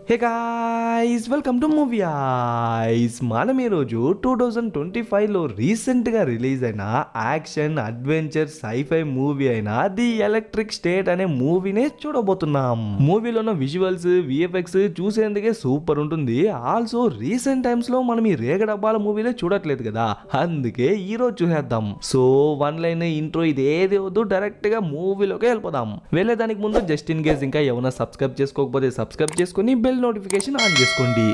Hey guys welcome to movie ice. మనం ఈరోజు 2025లో రీసెంట్గా రిలీజ్ అయిన యాక్షన్ అడ్వెంచర్ సైఫై మూవీ అయిన ది ఎలక్ట్రిక్ స్టేట్ అనే మూవీనే చూడబోతున్నాం. మూవీలో ఉన్న విజువల్స్ విఎఫ్ఎక్స్ చూసేందుకే సూపర్ ఉంటుంది. ఆల్సో రీసెంట్ టైమ్స్ లో మనం ఈ రేగడబ్బాల మూవీలో చూడట్లేదు కదా, అందుకే ఈ రోజు చూసేద్దాం. సో వన్ లైన్ ఇంట్రో ఇదేది వద్దు, డైరెక్ట్ గా మూవీలోకి వెళ్ళిపోదాం. వెళ్ళేదానికి ముందు జస్ట్ ఇన్ కేస్ ఇంకా ఏమైనా సబ్స్క్రైబ్ చేసుకోకపోతే సబ్స్క్రైబ్ చేసుకుని బెల్ నోటిఫికేషన్ ఆన్ చేసుకోండి.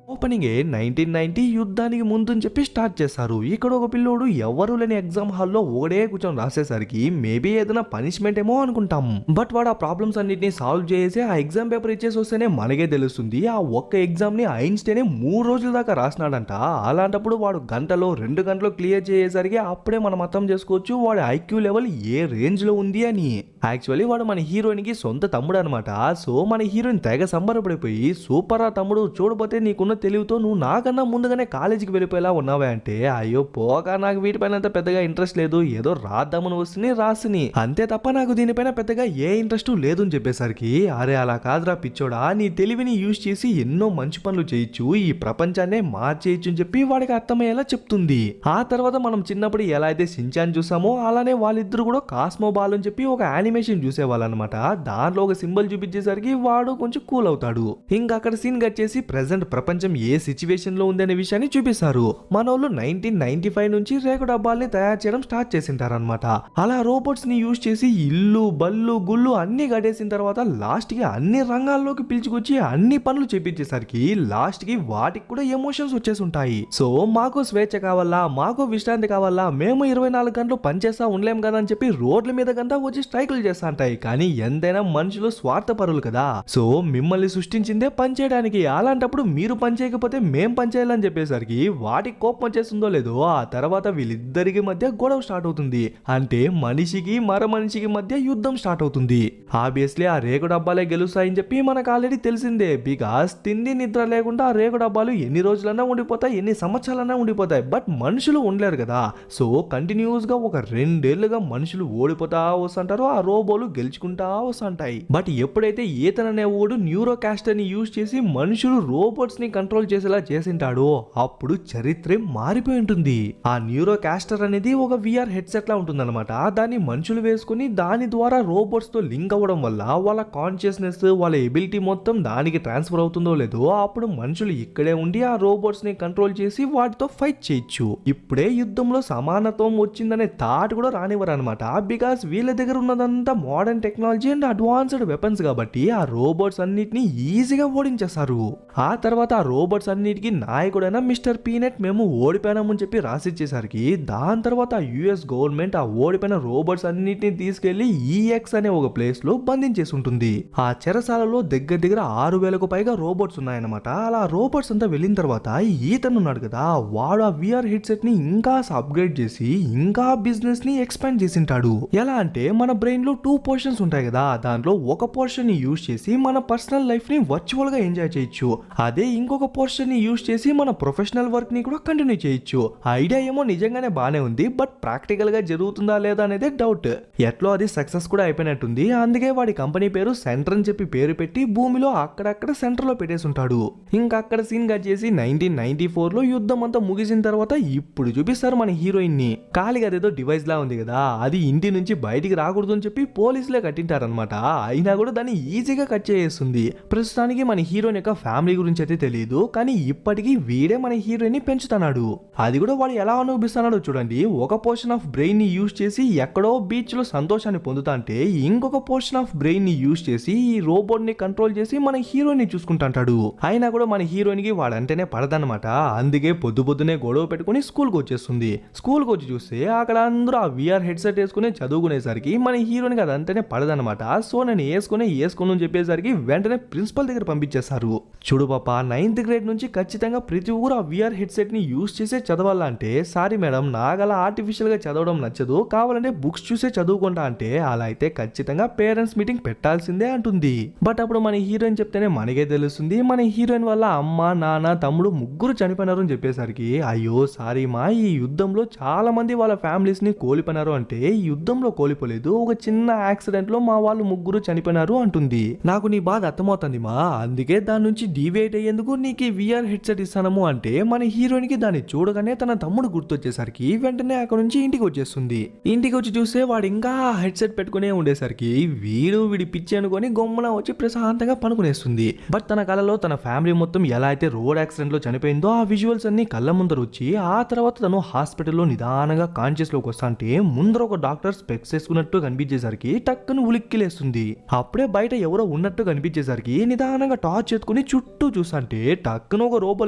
ఓపెనింగ్ 1990 యుద్ధానికి ముందు అని చెప్పి స్టార్ట్ చేశారు. ఇక్కడ ఒక పిల్లోడు ఎవరు లేని ఎగ్జామ్ హాల్లో ఒకడే కూర్చొని రాసేసరికి మేబీ ఏదైనా పనిష్మెంట్ ఏమో అనుకుంటాం. బట్ వాడు ఆ ప్రాబ్లమ్స్ అన్నిటిని సాల్వ్ చేసి ఆ ఎగ్జామ్ పేపర్ ఇచ్చేసి వస్తేనే మనకే తెలుస్తుంది ఆ ఒక్క ఎగ్జామ్ ని ఐన్స్టైనే 3 రోజుల దాకా రాసినాడంట. అలాంటప్పుడు వాడు గంటలో 2 గంటలో క్లియర్ చేసేసరికి అప్పుడే మనం అర్థం చేసుకోవచ్చు వాడి ఐక్యూ లెవెల్ ఏ రేంజ్ లో ఉంది అని. యాక్చువల్లీ వాడు మన హీరోయిన్ కి సొంత తమ్ముడు అనమాట. సో మన హీరోయిన్ తెగ సంబరపడిపోయి సూపర్ రా తమ్ముడు, చూడపోతే నీకున్న తెలివితో నువ్వు నాకన్నా ముందుగానే కాలేజీకి వెళ్ళిపోయేలా ఉన్నావే అంటే, అయ్యో పోగా నాకు వీటిపైన అంత పెద్దగా ఇంట్రెస్ట్ లేదు, ఏదో రాద్దామని వస్తుంది రాసిని అంతే తప్ప నాకు దీనిపైన పెద్దగా ఏ ఇంట్రెస్ట్ లేదు అని చెప్పేసరికి, అరే అలా కాదురా పిచ్చోడా, నీ తెలివిని యూజ్ చేసి ఎన్నో మంచి పనులు చేయొచ్చు, ఈ ప్రపంచాన్నే మార్చేయచ్చు అని చెప్పి వాడికి అర్థమయ్యేలా చెప్తుంది. ఆ తర్వాత మనం చిన్నప్పుడు ఎలా అయితే సించాన్ చూసామో అలానే వాళ్ళిద్దరు కూడా కాస్మో బాల్ అని చెప్పి ఒక యానిమేషన్ చూసేవాళ్ళు అనమాట. దాంట్లో ఒక సింబల్ చూపించేసరికి వాడు కొంచెం కూల్ అవుతాడు. ఇంకా అక్కడ సీన్ కట్ చేసి ప్రెసెంట్ ప్రపంచం ఏ సిచ్యువేషన్ లో ఉంది అనే విషయాన్ని చూపిస్తారు. మనోళ్ళు 1995 నుంచి రేకు డబ్బాల్ని తయారు చేయడం స్టార్ట్ చేసింటారనమాట. అలా రోబోట్స్ ని యూజ్ చేసి ఇల్లు బల్లు గుళ్ళు అన్ని కట్టేసిన తర్వాత లాస్ట్ కి అన్ని రంగాల్లోకి పిలుచుకొచ్చి అన్ని పనులు చేపించేసరికి లాస్ట్ కి వాటికి కూడా ఎమోషన్స్ వచ్చేసి ఉంటాయి. సో మాకు స్వేచ్ఛ కావాలా, మాకు విశ్రాంతి కావాలా, మేము 24 గంటలు పనిచేస్తా ఉండలేం కదా అని చెప్పి రోడ్ల మీద గంతా వచ్చి స్ట్రైకులు చేస్తా ఉంటాయి. కానీ ఎంతైనా మనుషులు స్వార్థపరులు కదా, సో మిమ్మల్ని సృష్టించిందే పని చేయడానికి, అలాంటప్పుడు మీరు పని చేయకపోతే మేం పనిచేయాలని చెప్పేసరికి వాటికి కోపం వచ్చేస్తుందో లేదో ఆ తర్వాత వీళ్ళిద్దరికి మధ్య గొడవ స్టార్ట్ అవుతుంది. అంటే మనిషికి మరో మనిషికి మధ్య యుద్ధం స్టార్ట్ అవుతుంది. ఆబ్వియస్లీ ఆ రేగు డబ్బాలే గెలుస్తాయని చెప్పి మనకు ఆల్రెడీ తెలిసిందే. బికాస్ తిండి నిద్ర లేకుండా ఆ రేగు డబ్బాలు ఎన్ని రోజులన్నా ఉండిపోతాయి, ఎన్ని సంవత్సరాలన్నా ఉండిపోతాయి, బట్ మనుషులు ఉండలేరు కదా. సో కంటిన్యూస్ గా ఒక 2 ఏళ్లుగా మనుషులు ఓడిపోతా వస్తుంటారు, ఆ రోబోలు గెలుచుకుంటా వస్తుంటాయి. బట్ ఎప్పుడైతే ఈతన్ అనే ఓడు న్యూరో కాస్టర్ ని యూజ్ చేసి మనుషులు రోబోట్స్ ని కంట్రోల్ చేసేలా చేసింటాడో అప్పుడు చరిత్ర మారిపోయి ఉంటుంది. ఆ న్యూరో కాస్టర్ అనేది ఒక విఆర్ హెడ్సెట్ లా ఉంటుందన్నమాట. దాన్ని మనుషులు వేసుకుని దాని ద్వారా రోబోట్స్ తో లింక్ అవ్వడం వల్ల వాళ్ళ కాన్షియస్నెస్ వాళ్ళ ఎబిలిటీ మొత్తం దానికి ట్రాన్స్ఫర్ అవుతుందో లేదో అప్పుడు మనుషులు ఇక్కడే ఉండి ఆ రోబోట్స్ ని కంట్రోల్ చేసి వాటితో ఫైట్ చేయొచ్చు. ఇప్పుడే యుద్ధంలో సమానత్వం వచ్చిందనే థాట్ కూడా రానివ్వరు అనమాట. బికాస్ వీళ్ళ దగ్గర ఉన్నదంతా modern technology and advanced weapons కాబట్టి ఆ రోబోట్స్ అన్నిటిని ఈజీగా ఓడించేస్తారు. ఆ తర్వాత ఆ రోబోట్స్ అన్నిటికీ నాయకుడైన మిస్టర్ పీనట్ మేము ఓడిపోయినామని చెప్పి రాసిచ్చేసరికి దాని తర్వాత యుఎస్ గవర్నమెంట్ ఆ ఓడిపోయిన రోబోట్స్ అన్నిటిని తీసుకెళ్లి ఈఎక్స్ అనే ఒక ప్లేస్ లో బంధించేసి ఉంటుంది. ఆ చెరసాలలో దగ్గర దగ్గర 6,000కు పైగా రోబోట్స్ ఉన్నాయన్నమాట. అలా రోబోట్స్ అంతా వెళ్ళిన తర్వాత ఈతన్ ఉన్నాడు కదా, వాడు ఆ విఆర్ హెడ్సెట్ ని ఇంకా అప్గ్రేడ్ చేసి ఇంకా బిజినెస్ ని ఎక్స్పాండ్ చేసింటాడు. ఎలా అంటే మన బ్రెయిన్ లో 2 పోర్షన్స్ ఉంటాయి కదా, దాంట్లో ఒక పోర్షన్ ని యూజ్ చేసి మన పర్సనల్ లైఫ్ ని వర్చువల్ గా ఎంజాయ్ చేయొచ్చు, అదే ఇంకొక పోర్షన్ ని యూజ్ చేసి మన ప్రొఫెషనల్ వర్క్ ని కూడా కంటిన్యూ చేయొచ్చు. ఐడియా ఏమో నిజంగానే బానే ఉంది, బట్ ప్రాక్టికల్ గా జరుగుతుందా లేదా అనేది డౌట్. ఎట్లో అది సక్సెస్ కూడా అయిపోయినట్టుంది. అందుకే వాడి కంపెనీ పేరు సెంటర్ అని చెప్పి పేరు పెట్టి భూమిలో అక్కడక్కడ సెంటర్ లో పెట్టేసి ఉంటాడు. ఇంకా అక్కడ సీన్ కట్ చేసి 1994 లో యుద్ధం అంతా ముగిసిన తర్వాత ఇప్పుడు చూపిస్తారు మన హీరోయిన్ ని. ఖాళీగా అదేదో డివైస్ లా ఉంది కదా, అది ఇంటి నుంచి బయటికి రాకూడదు అని చెప్పి పోలీసులే కట్టింటారనమాట. అయినా కూడా దాన్ని ఈజీగా కట్ చేస్తుంది. ప్రస్తుతానికి మన హీరోయిన్ యొక్క ఫ్యామిలీ గురించి అయితే తెలియదు, కానీ ఇప్పటికీ వీడే మన హీరోయిన్ ని పెంచుతున్నాడు. అది కూడా వాడు ఎలా అనుభవిస్తున్నాడో చూడండి. ఒక పోర్షన్ ఆఫ్ బ్రెయిన్ ని యూజ్ చేసి ఎక్కడో బీచ్ లో సంతోషాన్ని పొందుతా అంటే ఇంకొక పోర్షన్ ఆఫ్ బ్రెయిన్ ని యూజ్ చేసి ఈ రోబోట్ ని కంట్రోల్ చేసి మన హీరోయిన్ ని చూసుకుంటాడు. అయినా కూడా మన హీరోయిన్ కి వాడంటేనే పడదన్నమాట. అందుకే పొద్దునే గొడవ పెట్టుకుని స్కూల్ కి వచ్చేస్తుంది. స్కూల్ కి వచ్చి చూస్తే అక్కడ అందరూ ఆ విఆర్ హెడ్సెట్ వేసుకుని చదువుకునేసరికి మన హీరోయిన్ కి అదంటేనే పడదన్నమాట. సో నేను వేసుకుని అని చెప్పేసరికి వెంటనే ప్రిన్సిపల్ దగ్గర పంపించేస్తారు. చూడు పాప, 9th గ్రేడ్ నుంచి ఖచ్చితంగా ప్రతి ఒక్కరు ఆ విఆర్ హెడ్సెట్ ని యూజ్ చేసే చదవాలంటే సారీ మేడం నాగలా ఆర్టిఫిషియల్ గా చదవడం నచ్చదు, కావాలంటే బుక్స్ చూసే చదువుకుంటా అంటే అలా అయితే ఖచ్చితంగా పేరెంట్స్ మీటింగ్ పెట్టాల్సిందే అంటుంది. బట్ అప్పుడు మన హీరోయిన్ చెప్తేనే మనకే తెలుస్తుంది మన హీరోయిన్ వల్ల అమ్మ నాన్న తమ్ముడు ముగ్గురు చనిపోయినారు అని చెప్పేసరికి అయ్యో సారీ మా, ఈ యుద్ధంలో చాలా మంది వాళ్ళ ఫ్యామిలీస్ ని కోల్పోయినారు అంటే ఈ యుద్ధంలో కోల్పోలేదు, ఒక చిన్న యాక్సిడెంట్ లో మా వాళ్ళు ముగ్గురు చనిపోయినారు అంటుంది. నాకు నీ బాధ అర్థమవుతుంది మా, అందుకే దాని నుంచి డివేట్ అయ్యేందుకు నీకు విఆర్ హెడ్సెట్ ఇస్తానము అంటే మన హీరోయిన్ కి దాన్ని చూడగానే తన తమ్ముడు గుర్తొచ్చేసరికి వెంటనే అక్కడ నుంచి ఇంటికి వచ్చేస్తుంది. ఇంటికి వచ్చి చూస్తే వాడు ఇంకా హెడ్సెట్ పెట్టుకునే ఉండేసరికి వీడి పిచ్చి అనుకొని గొమ్మన వచ్చి ప్రశాంతంగా పనుకునేస్తుంది. బట్ తన కలలో తన ఫ్యామిలీ మొత్తం ఎలా అయితే రోడ్ యాక్సిడెంట్ లో చనిపోయిందో ఆ విజువల్స్ అన్ని కళ్ళ ముందర వచ్చి ఆ తర్వాత తను హాస్పిటల్లో నిదానంగా కాన్షియస్ లోకి వస్తా అంటే ముందర ఒక డాక్టర్ స్పెక్స్ వేసుకున్నట్టు కనిపించేసరికి టక్కును ఉలిక్కిలేస్తుంది. అప్పుడే బయట ఎవరో ఉన్నట్టు కనిపించేసరికి నిదానంగా టార్చ్ ఎత్తుకుని చుట్టూ చూసంటే టక్కున ఒక రోబో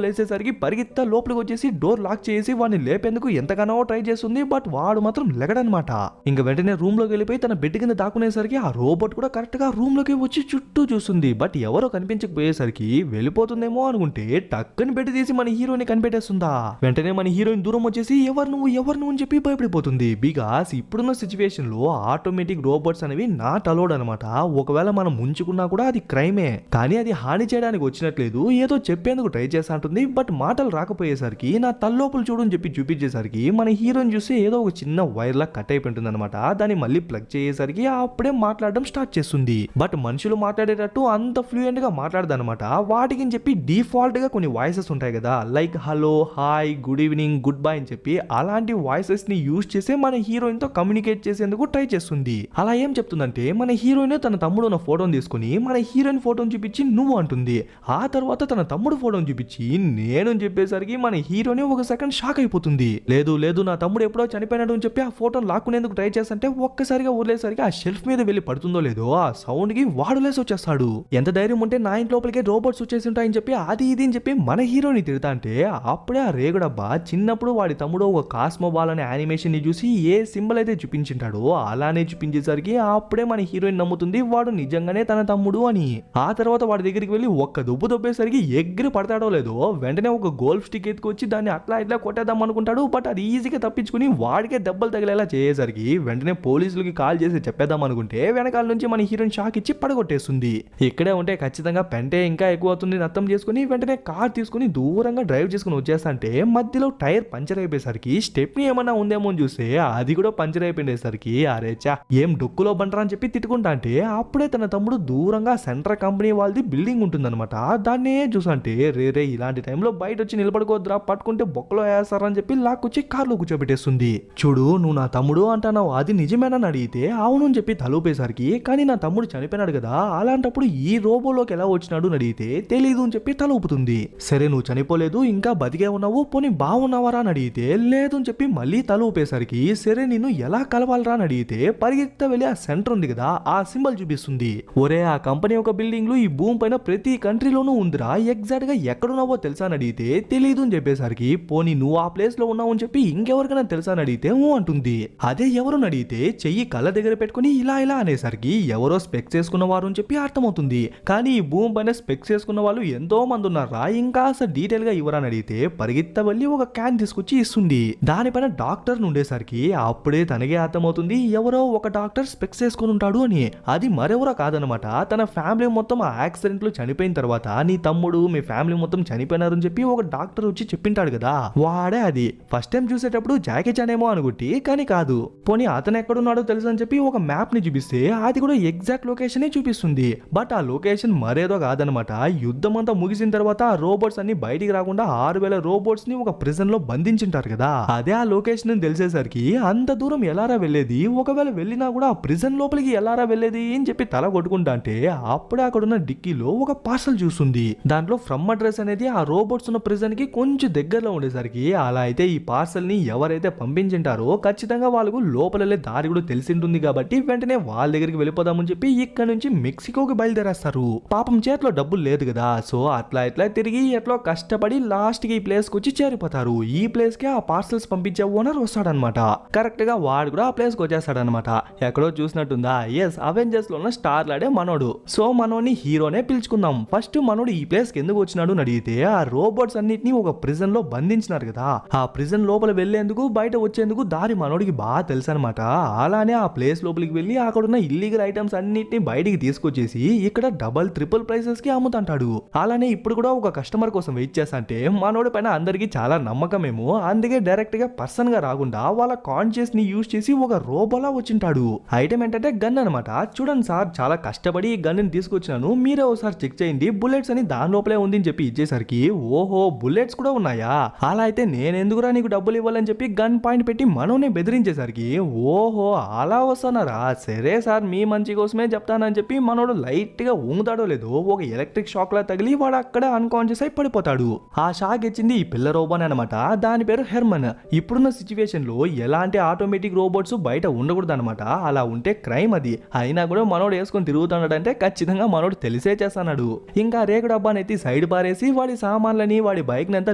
లేసేసరికి పరిగెత్తా లోపలికి వచ్చేసి డోర్ లాక్ చేసి వాడిని లేపేందుకు ఎంతగానో ట్రై చేస్తుంది. బట్ వాడు మాత్రం లెగడనమాట. ఇంకా వెంటనే రూమ్ లోకి వెళ్ళిపోయి తన బెడ్ కింద దాక్కునేసరికి ఆ రోబోట్ కూడా కరెక్ట్ గా రూమ్ లోకి వచ్చి చుట్టూ చూస్తుంది. బట్ ఎవరో కనిపించకపోయేసరికి వెళ్ళిపోతుందేమో అనుకుంటే టక్కుని బెడ్ తీసి మన హీరోని కనిపెట్టేస్తుందా. వెంటనే మన హీరోయిన్ దూరం వచ్చేసి ఎవరు నువ్వు అని చెప్పి భయపడిపోతుంది. బికాస్ ఇప్పుడున్న సిచ్యువేషన్ లో ఆటోమేటిక్ రోబోట్స్ అనేవి నాట్ అలౌడ్ అనమాట. ఒకవేళ మనం ముంచుకున్నా కూడా అది క్రైమే, కానీ అది హాని చేయడానికి వచ్చినట్లేదు, ఏదో చెప్పేందుకు ట్రై చేస్తా ఉంటుంది. బట్ మాటలు రాకపోయేసరికి నా తల్లోపులు చూడని చెప్పి చూపించేసరికి మన హీరోయిన్ చూస్తే ఏదో ఒక చిన్న వైర్ లా కట్ అయిపోతుంది అనమాట. దాన్ని మళ్ళీ ప్లగ్ చేసేసరికి అప్పుడే మాట్లాడడం స్టార్ట్ చేస్తుంది. బట్ మనుషులు మాట్లాడేటట్టు అంత ఫ్లూయెంట్ గా మాట్లాడదనమాట. వాటికి చెప్పి డిఫాల్ట్ గా కొన్ని వాయిసెస్ ఉంటాయి కదా, like hello, hi, good evening, good bye అని చెప్పి అలాంటి వాయిసెస్ ని యూజ్ చేసి మన హీరోయిన్ తో కమ్యూనికేట్ చేసేందుకు ట్రై చేస్తుంది. అలా ఏం చెప్తుందంటే మన హీరోయిన్ తన తమ్ముడు ఉన్న ఫోటోని తీసుకుని మన హీరోయిన్ ఫోటోని చూపించి నువ్వు అంటుంది. ఆ తర్వాత తన తమ్ముడు ఫోటోని చూపించి నేను చెప్పేసరికి మన హీరోయిన్ ఒక సెకండ్ షాక్ అయిపోతుంది. లేదు నా తమ్ముడు ఎప్పుడో చనిపోయినాడు అని చెప్పి ఆ ఫోటోని లాక్కునేందుకు ట్రై చేస్తుంటే ఒక్కసారిగా వదిలేసరికి ఆ షెల్ఫ్ మీద వెళ్ళి పడుతుందో లేదో ఆ సౌండ్ కి వాడు లేసి వచ్చేస్తాడు. ఎంత ధైర్యం ఉంటే నా ఇంటి లోపలికే రోబోట్స్ వచ్చేసి ఉంటాయని చెప్పి అది ఇది అని చెప్పి మన హీరోని తిడతా అంటే అప్పుడే ఆ రేగుడబ్బా చిన్నప్పుడు వాడి తమ్ముడు ఒక కాస్మోబాల్ అనే యానిమేషన్ ని చూసి ఏ సింబల్ అయితే చూపించింటాడో అలానే చూపించేసరికి అప్పుడే మన హీరోయిన్ నమ్ముతుంది వాడు నిజంగానే తన తమ్ముడు అని. ఆ తర్వాత వాడి దగ్గరికి వెళ్ళి ఒక్క దుబ్బు దొబ్బేసరికి ఎగిరి పడతాడో లేదో వెంటనే ఒక గోల్ఫ్ స్టిక్ ఎత్తుకొచ్చి దాన్ని అట్లా ఇట్లా కొట్టేద్దాం అనుకుంటాడు. బట్ అది ఈజీగా తప్పించుకుని వాడికే దెబ్బలు తగిలేలా చేసేసరికి వెంటనే పోలీసులకి కాల్ చేసి చెప్పేద్దాం అనుకుంటే వెనకాల నుంచి మన హీరోయిన్ షాక్ ఇచ్చి పడగొట్టేస్తుంది. ఇక్కడే ఉంటే ఖచ్చితంగా పెంటే ఇంకా ఎక్కువ అవుతుంది అర్థం చేసుకుని వెంటనే కార్ తీసుకుని దూరంగా డ్రైవ్ చేసుకుని వచ్చేస్తా అంటే మధ్యలో టైర్ పంచర్ అయిపోయేసరికి స్టెప్ని ఏమన్నా ఉందేమో అని చూస్తే అది కూడా పంచర్ అయిపోయేసరికి అరేచా ఏం డొక్కులో బంటరా అని చెప్పి తిట్టుకుంటా అంటే అప్పుడే తన తమ్ముడు దూరంగా సెంట్రల్ కంపెనీ వాళ్ళది బిల్డింగ్ ఉంటుందన్నమాట. దాన్నే చూసంటే రే ఇలాంటి టైంలో బయట వచ్చి నిలబడుకోద్రా, పట్టుకుంటే బొక్కలో వేస్తారని చెప్పి లాక్కొచ్చి కార్లో కూర్చోబెట్టేస్తుంది. చూడు నువ్వు నా తమ్ముడు అంటున్నావు, అది నిజమేనని అడిగితే అవును అని చెప్పి తలూపేసరికి కానీ నా తమ్ముడు చనిపోయినాడు కదా, అలాంటప్పుడు ఈ రోబోలోకి ఎలా వచ్చినాడు అని అడిగితే తెలీదు అని చెప్పి తల ఊపుతుంది. సరే నువ్వు చనిపోలేదు ఇంకా బతికే ఉన్నావు, పోనీ బాగున్నావరా అని అడిగితే లేదు అని చెప్పి మళ్ళీ తల ఊపేసరికి సరే నిన్ను ఎలా కలవాలరా అని అడిగితే పరిగెత్త వెళ్ళి ఆ సెంటర్ ఉంది కదా ఆ సింబల్ చూపిస్తుంది. ఒరే ఆ కంపెనీ ఒక బిల్డింగ్ లో ఈ భూమి పైన ప్రతి కంట్రీలోనూ ఉందిరా, ఎగ్జాక్ట్ గా ఎక్కడున్నావో తెలుసా అని అడిగితే తెలీదు అని చెప్పేసరికి పోనీ నువ్వు ఆ ప్లేస్ లో ఉన్నావు అని చెప్పి ఇంకెవరికైనా తెలుసా అని అడిగితే అంటుంది. అదే ఎవరు అడిగితే చెయ్యి కళ్ళ దగ్గర పెట్టుకుని ఇలా అనేసరికి ఎవరో స్పెక్స్ వేసుకున్న వారు అని చెప్పి అర్థమవుతుంది. కానీ ఈ భూమి పైన స్పెక్స్ వేసుకున్న వాళ్ళు ఎంతో మంది ఉన్నారా, ఇంకా అసలు డీటెయిల్ గా ఇవ్వరని అడిగితే పరిగెత్త వెళ్ళి ఒక క్యాన్ తీసుకొచ్చి ఇస్తుంది. దానిపైన డాక్టర్ ఉండేసరికి అప్పుడే తనకే అర్థమవుతుంది ఎవరో ఒక డాక్టర్ స్పెక్స్ వేసుకుని ఉంటాడు అని. అది మరెవరో కాదనమాట, తన ఫ్యామిలీ మొత్తం ఆ యాక్సిడెంట్ లో చనిపోయిన తర్వాత నీ తమ్ముడు మీ ఫ్యామిలీ మొత్తం చనిపోయినారని చెప్పి ఒక డాక్టర్ వచ్చి చెప్పింటాడు కదా వాడే అది. ఫస్ట్ టైం చూసేటప్పుడు జాకీ చాన్ ఏమో అనుకుంటే కానీ కాదు. పోనీ అతను ఎక్కడున్నాడో తెలుసు అని చెప్పి ఒక మ్యాప్ ని చూపిస్తే అది కూడా ఎగ్జాక్ట్ లొకేషన్ చూపిస్తుంది. బట్ ఆ లొకేషన్ మరేదో కాదనమాట. యుద్ధం అంతా ముగిసిన తర్వాత ఆ రోబోట్స్ అన్ని బయటికి రాకుండా 6000 రోబోట్స్ ని ఒక ప్రిజన్ లో బంధించింటారు కదా, అదే ఆ లొకేషన్ అని తెలిసేసరికి అంత దూరం ఎలారా వెళ్ళేది, ఒకవేళ వెళ్ళినా కూడా ఆ ప్రిజన్ లోపలికి ఎలారా వెళ్ళేది అని చెప్పి తల కొట్టుకుంటా అంటే అప్పుడే అక్కడున్న డిక్కీలో ఒక పార్సల్ చూస్తుంది. దాంట్లో ఫ్రమ్ అడ్రస్ అనేది ఆ రోబోట్స్ ఉన్న ప్రిజన్ కి కొంచెం దగ్గరలో ఉండేసరికి అలా అయితే ఈ పార్సల్ ని ఎవరైతే పంపించింటారో ఖచ్చితంగా వాళ్ళకు లోపలే దారి కూడా తెలిసింటుంది కాబట్టి వెంటనే వాళ్ళ దగ్గరికి వెళ్ళిపోదామని చెప్పి ఇక్కడ నుంచి మెక్సికోకి బయలుదేరేస్తారు. పాపం చేతిలో డబ్బులు లేదు కదా, సో అట్లా ఇట్లా తిరిగి ఎట్లా కష్టపడి లాస్ట్ కి ఈ ప్లేస్ కి వచ్చి చేరిపోతారు. ఈ ప్లేస్ కి ఆ పార్సల్స్ పంపించే ఓనర్ వస్తాడనమాట. కరెక్ట్ గా వాడు కూడా ఆ ప్లేస్ కి వచ్చేస్తాడనమాట. ఎక్కడో చూసినట్టుందా, ఎస్ అవెంజర్స్ లో ఉన్న స్టార్ లాడే మనోడు. సో మనోని హీరోనే పిలుచుకుందాం. ఫస్ట్ మనోడు ఈ ప్లేస్ కి ఎందుకు వచ్చినాడు అని అడిగితే ఆ రోబోట్స్ అన్నిటిని ఒక ప్రిజన్ లో బంధించినారు కదా, ఆ ప్రిజన్ లోపల వెళ్లేందుకు బయట వచ్చేందుకు దారి మనోడికి బాగా తెలుసు అనమాట. అలానే ఆ ప్లేస్ లోపలికి వెళ్ళి అక్కడ ఉన్న ఇల్లీగల్ ఐటమ్స్ అన్నిటిని బయటికి తీసుకొచ్చేసి ఇక్కడ డబల్ ట్రిపుల్ ప్రైసెస్ కి అమ్ముతుంటాడు. అలానే ఇప్పుడు కూడా ఒక కస్టమర్ కోసం వెయిట్ చేస్తంటే మనోడి పైన అందరికి చాలా నమ్మకమేమో, అందుకే డైరెక్ట్ గా పర్సన్ గా రాకుండా వాళ్ళ కాన్షియస్ ని యూజ్ చేసి ఒక రోబోలా వచ్చింటాడు. ఐటమ్ ఏంటంటే గన్ అనమాట. చూడండి సార్, చాలా కష్టపడి ఈ గన్ ని తీసుకొచ్చినాను, మీరే ఒకసారి చెక్ చేయండి, బుల్లెట్స్ అని దాని లోపలే ఉంది అని చెప్పి ఇచ్చేసరికి ఓహో బుల్లెట్స్ కూడా ఉన్నాయా, అలా అయితే నేనెందుకురా నీకు డబ్బులు ఇవ్వాలని చెప్పి గన్ పాయింట్ పెట్టి మనోనే బెదిరించేసరికి ఓహో అలా వస్తున్నారా, సరే సార్ మీ మంచి కోసమే చెప్తానని చెప్పి మనోడు లైట్ గా ఊగుతాడో లేదో ఒక ఎలక్ట్రిక్ షాక్ లా తగిలి వాడు అక్కడే అన్కాన్షియస్ అయి పడిపోతాడు. ఆ షాక్ ఇచ్చింది ఈ పిల్ల రోబోన్ అనమాట. దాని పేరు హెర్మన్. ఇప్పుడున్న సిచ్యువేషన్ లో ఎలాంటి ఆటోమేటిక్ రోబోట్స్ బయట ఉండకూడదు అనమాట, అలా ఉంటే క్రైమ్ అది. అయినా కూడా మనోడు వేసుకొని తిరుగుతున్నాడంటే ఖచ్చితంగా మనోడు తెలిసే చేస్తాడు. ఇంకా రేకు డబ్బాని ఎత్తి సైడ్ పారేసి వాడి సామాన్లని వాడి బైక్ ని అంతా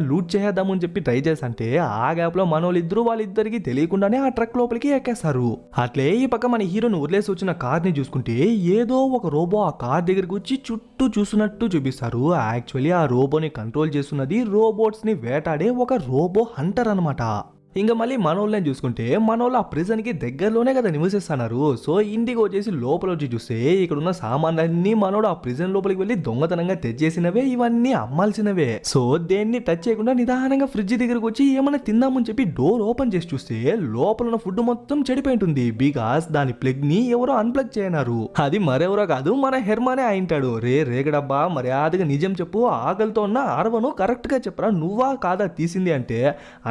లూట్ చేద్దామని చెప్పి ట్రై చేసంటే ఆ గ్యాప్ లో మనోళ్ళిద్దరూ వాళ్ళిద్దరికి తెలియకుండానే ఆ ట్రక్ లోపలికి ఎక్కేస్తారు. అట్లే ఈ పక్క మన హీరోని వదిలేసి వచ్చిన కార్ ని చూసుకుంటే ఏదో ఒక రోబో ఆ కార్ దగ్గరికి వచ్చి చుట్టూ చూస్తున్నట్టు చూపిస్తారు. యాక్చువల్లీ ఆ రోబోని కంట్రోల్ చేస్తున్నది రోబోట్స్ ని వేటాడే ఒక రోబో హంటర్ అనమాట. ఇంకా మళ్ళీ మనోళ్ళని చూసుకుంటే మనోళ్ళు ఆ ప్రిజన్ కి దగ్గరలోనే కదా నివసిస్తున్నారు. సో ఇంటికి వచ్చేసి లోపల వచ్చి చూస్తే ఇక్కడ ఉన్న సామాన్లన్నీ మనోడు ఆ ప్రిజన్ లోపలికి వెళ్ళి దొంగతనంగా తెచ్చేసినవే, ఇవన్నీ అమ్మాల్సినవే. సో దేన్ని టచ్ చేయకుండా నిదానంగా ఫ్రిడ్జ్ దగ్గరకు వచ్చి ఏమైనా తిందామని చెప్పి డోర్ ఓపెన్ చేసి చూస్తే లోపల ఉన్న ఫుడ్ మొత్తం చెడిపోయి ఉంటుంది. బికాస్ దాని ప్లగ్ ని ఎవరో అన్ప్లగ్ చేయనారు. అది మరెవరో కాదు, మన హెర్మానే అయింటాడు. రేగడబ్బా మర్యాదగా నిజం చెప్పు, ఆకలితో ఉన్న అరవను కరెక్ట్ గా చెప్పరా, నువ్వా కాదా తీసింది